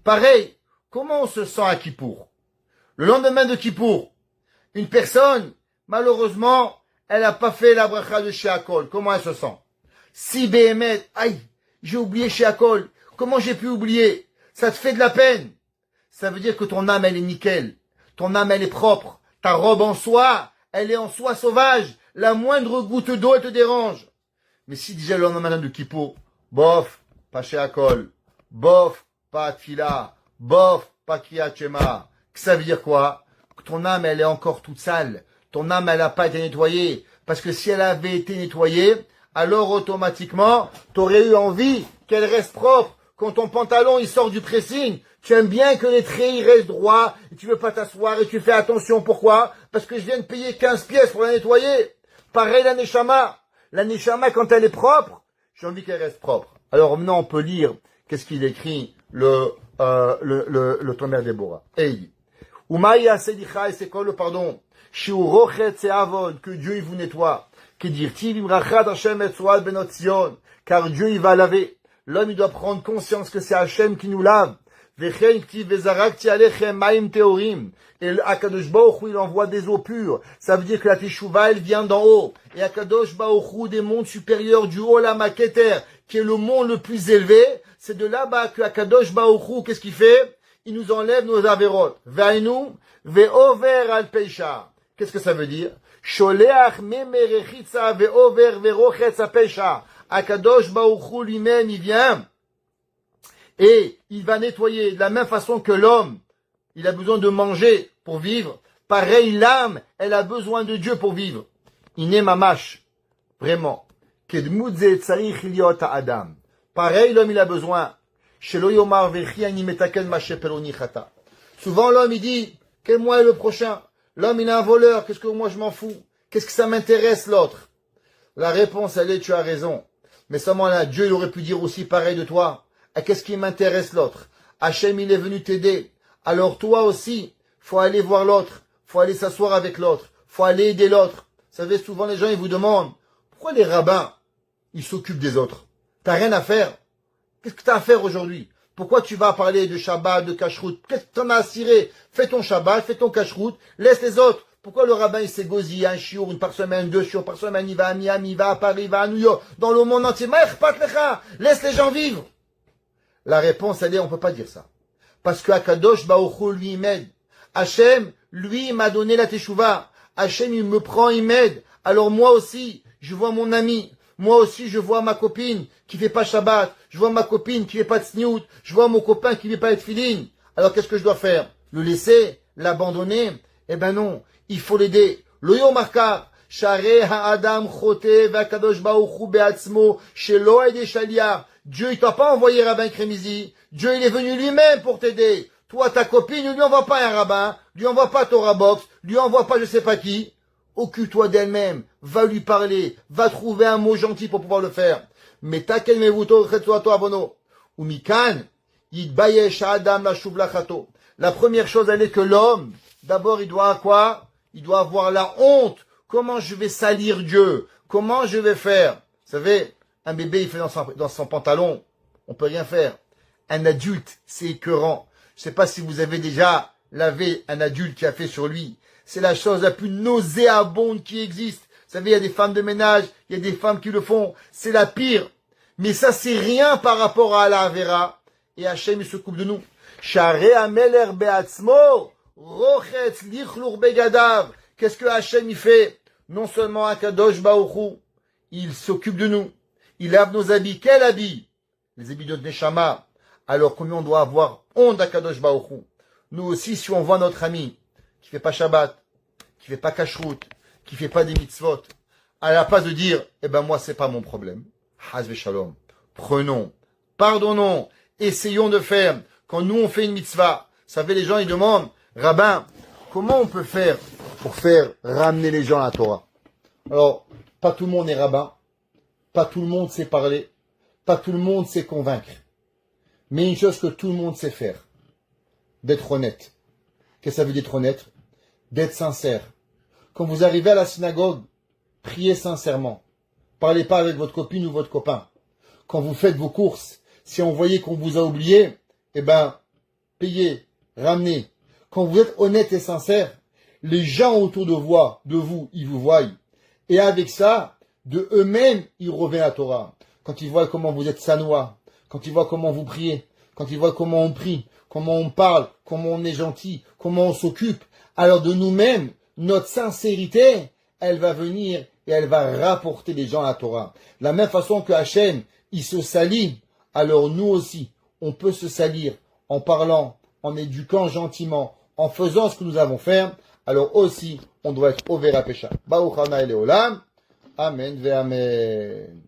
Pareil, comment on se sent à Kippour? Le lendemain de Kippour, une personne, malheureusement, elle n'a pas fait la bracha de Sheakol. Comment elle se sent? Si Béhémet, aïe, j'ai oublié Sheakol. Comment j'ai pu oublier? Ça te fait de la peine. Ça veut dire que ton âme, elle est nickel. Ton âme, elle est propre. Ta robe en soie, elle est en soie sauvage. La moindre goutte d'eau, elle te dérange. Mais si déjà le lendemain de Kippour, bof, pas Sheakol, bof, pas Tfila, bof, pas Kriyat Shema, ça veut dire quoi? Que ton âme, elle est encore toute sale. Ton âme, elle n'a pas été nettoyée. Parce que si elle avait été nettoyée, alors automatiquement, tu aurais eu envie qu'elle reste propre. Quand ton pantalon, il sort du pressing, tu aimes bien que les traits, ils restent droits, et tu veux pas t'asseoir, et tu fais attention. Pourquoi? Parce que je viens de payer 15 pièces pour la nettoyer. Pareil, la neshama. La neshama, quand elle est propre, j'ai envie qu'elle reste propre. Alors maintenant, on peut lire, qu'est-ce qu'il écrit, le Tomer Déborah. Et il dit, Umaïa Sedicha, et c'est quoi le pardon? Shiurochet se avon, que Dieu il vous nettoie. Que dire-t-il, Imrachat Hashem et Soal benot Sion, car Dieu il va laver. L'homme il doit prendre conscience que c'est Hashem qui nous lave. Vechen kti vezarakti alechem maim teorim. Et Akadosh Baruch Hu, il envoie des eaux pures. Ça veut dire que la Teshuvah, elle vient d'en haut. Et Akadosh Baruch Hu, des mondes supérieurs du Olam HaKeter, qui est le monde le plus élevé, c'est de là-bas que Akadosh Baruch Hu, qu'est-ce qu'il fait? Il nous enlève nos avérotes. Ve'ainu ve'over al peisha. Qu'est-ce que ça veut dire? Sholeach memerechitza ve'over ve'rochetz al peisha. Akadosh Baruch Hu lui-même, il vient et il va nettoyer de la même façon que l'homme, il a besoin de manger pour vivre. Pareil, l'âme, elle a besoin de Dieu pour vivre. Iné mamash, vraiment. Kedmudze tsarich liot adam. Pareil, l'homme, il a besoin. Shelo yomar vechi ani metaken mashe peloni chata. Souvent, l'homme, il dit, quel moi est le prochain? L'homme, il est un voleur, qu'est-ce que moi je m'en fous? Qu'est-ce que ça m'intéresse l'autre? La réponse, elle est, tu as raison. Mais seulement là, Dieu, il aurait pu dire aussi pareil de toi. Ah, qu'est-ce qui m'intéresse l'autre? Hachem, il est venu t'aider. Alors toi aussi, faut aller voir l'autre. Faut aller s'asseoir avec l'autre. Faut aller aider l'autre. Vous savez, souvent les gens, ils vous demandent, pourquoi les rabbins, ils s'occupent des autres? T'as rien à faire. Qu'est-ce que t'as à faire aujourd'hui? Pourquoi tu vas parler de Shabbat, de Kashrut? Qu'est-ce que t'en as à cirer? Fais ton Shabbat, fais ton Kashrut, laisse les autres. Pourquoi le rabbin, il s'est gosillé un chiour, une par semaine, 2 chiours par semaine, il va à Miami, il va à Paris, il va à New York, dans le monde entier. Laisse les gens vivre. La réponse, elle est, on peut pas dire ça. Parce que Akadosh Baruch Hu, lui, il m'aide. Hachem, lui, il m'a donné la Teshuvah. Hachem, il me prend, il m'aide. Alors moi aussi, je vois mon ami. Moi aussi, je vois ma copine qui fait pas Shabbat. Je vois ma copine qui fait pas de Tzniut. Je vois mon copain qui fait pas de Tfilin. Alors qu'est-ce que je dois faire? Le laisser? L'abandonner? Eh ben non. Il faut l'aider. Lo yomarkar. Share ha'adam chote v'akadosh baruch hu be'atzmo shelo ede shaliach. Dieu, il t'a pas envoyé rabbin Kremizi. Dieu, il est venu lui-même pour t'aider. Toi, ta copine, ne lui envoie pas un rabbin, lui envoie pas Torah Box, lui envoie pas je sais pas qui. Occupe-toi d'elle-même, va lui parler, va trouver un mot gentil pour pouvoir le faire. Mais takel mevuto chetzoato abono. Ou mikan, yitbayesh adam la shuv lachato. La première chose, elle est que l'homme, d'abord, il doit quoi? Il doit avoir la honte. Comment je vais salir Dieu? Comment je vais faire? Vous savez, un bébé, il fait dans son pantalon, on peut rien faire. Un adulte, c'est écœurant. Je sais pas si vous avez déjà lavé un adulte qui a fait sur lui. C'est la chose la plus nauséabonde qui existe. Vous savez, il y a des femmes de ménage, il y a des femmes qui le font. C'est la pire. Mais ça, c'est rien par rapport à la Avera. Et Hachem, il se coupe de nous. Share ameler be'atzmo, rochetz lichlur begadav. Qu'est-ce que Hachem, il fait? Non seulement un kadosh baruchu, il s'occupe de nous. Il lave nos habits. Quel habit? Les habits de Neshama. Alors combien on doit avoir honte d'Akadosh Baruch Hu. Nous aussi, si on voit notre ami qui fait pas Shabbat, qui fait pas Kashrut, qui fait pas des mitzvot, à la place de dire, eh ben moi c'est pas mon problème. Haz ve shalom. Prenons, pardonnons essayons de faire. Quand nous on fait une mitzvah, vous savez, les gens ils demandent, rabbin, comment on peut faire pour faire ramener les gens à la Torah? Alors, pas tout le monde est rabbin, pas tout le monde sait parler, pas tout le monde sait convaincre. Mais une chose que tout le monde sait faire, d'être honnête. Qu'est-ce que ça veut dire d'être honnête? D'être sincère. Quand vous arrivez à la synagogue, priez sincèrement. Parlez pas avec votre copine ou votre copain. Quand vous faites vos courses, si on voyait qu'on vous a oublié, eh ben, payez, ramenez. Quand vous êtes honnête et sincère, les gens autour de vous, ils vous voient. Et avec ça, de eux-mêmes, ils reviennent à la Torah. Quand ils voient comment vous êtes sanois, quand ils voient comment vous priez, quand ils voient comment on prie, comment on parle, comment on est gentil, comment on s'occupe, alors de nous-mêmes, notre sincérité, elle va venir et elle va rapporter les gens à la Torah. De la même façon que Hachem, il se salit, alors nous aussi, on peut se salir en parlant, en éduquant gentiment, en faisant ce que nous avons fait, alors aussi, on doit être over à pécha. Baruch Hana Eleolam. Amen ve amen.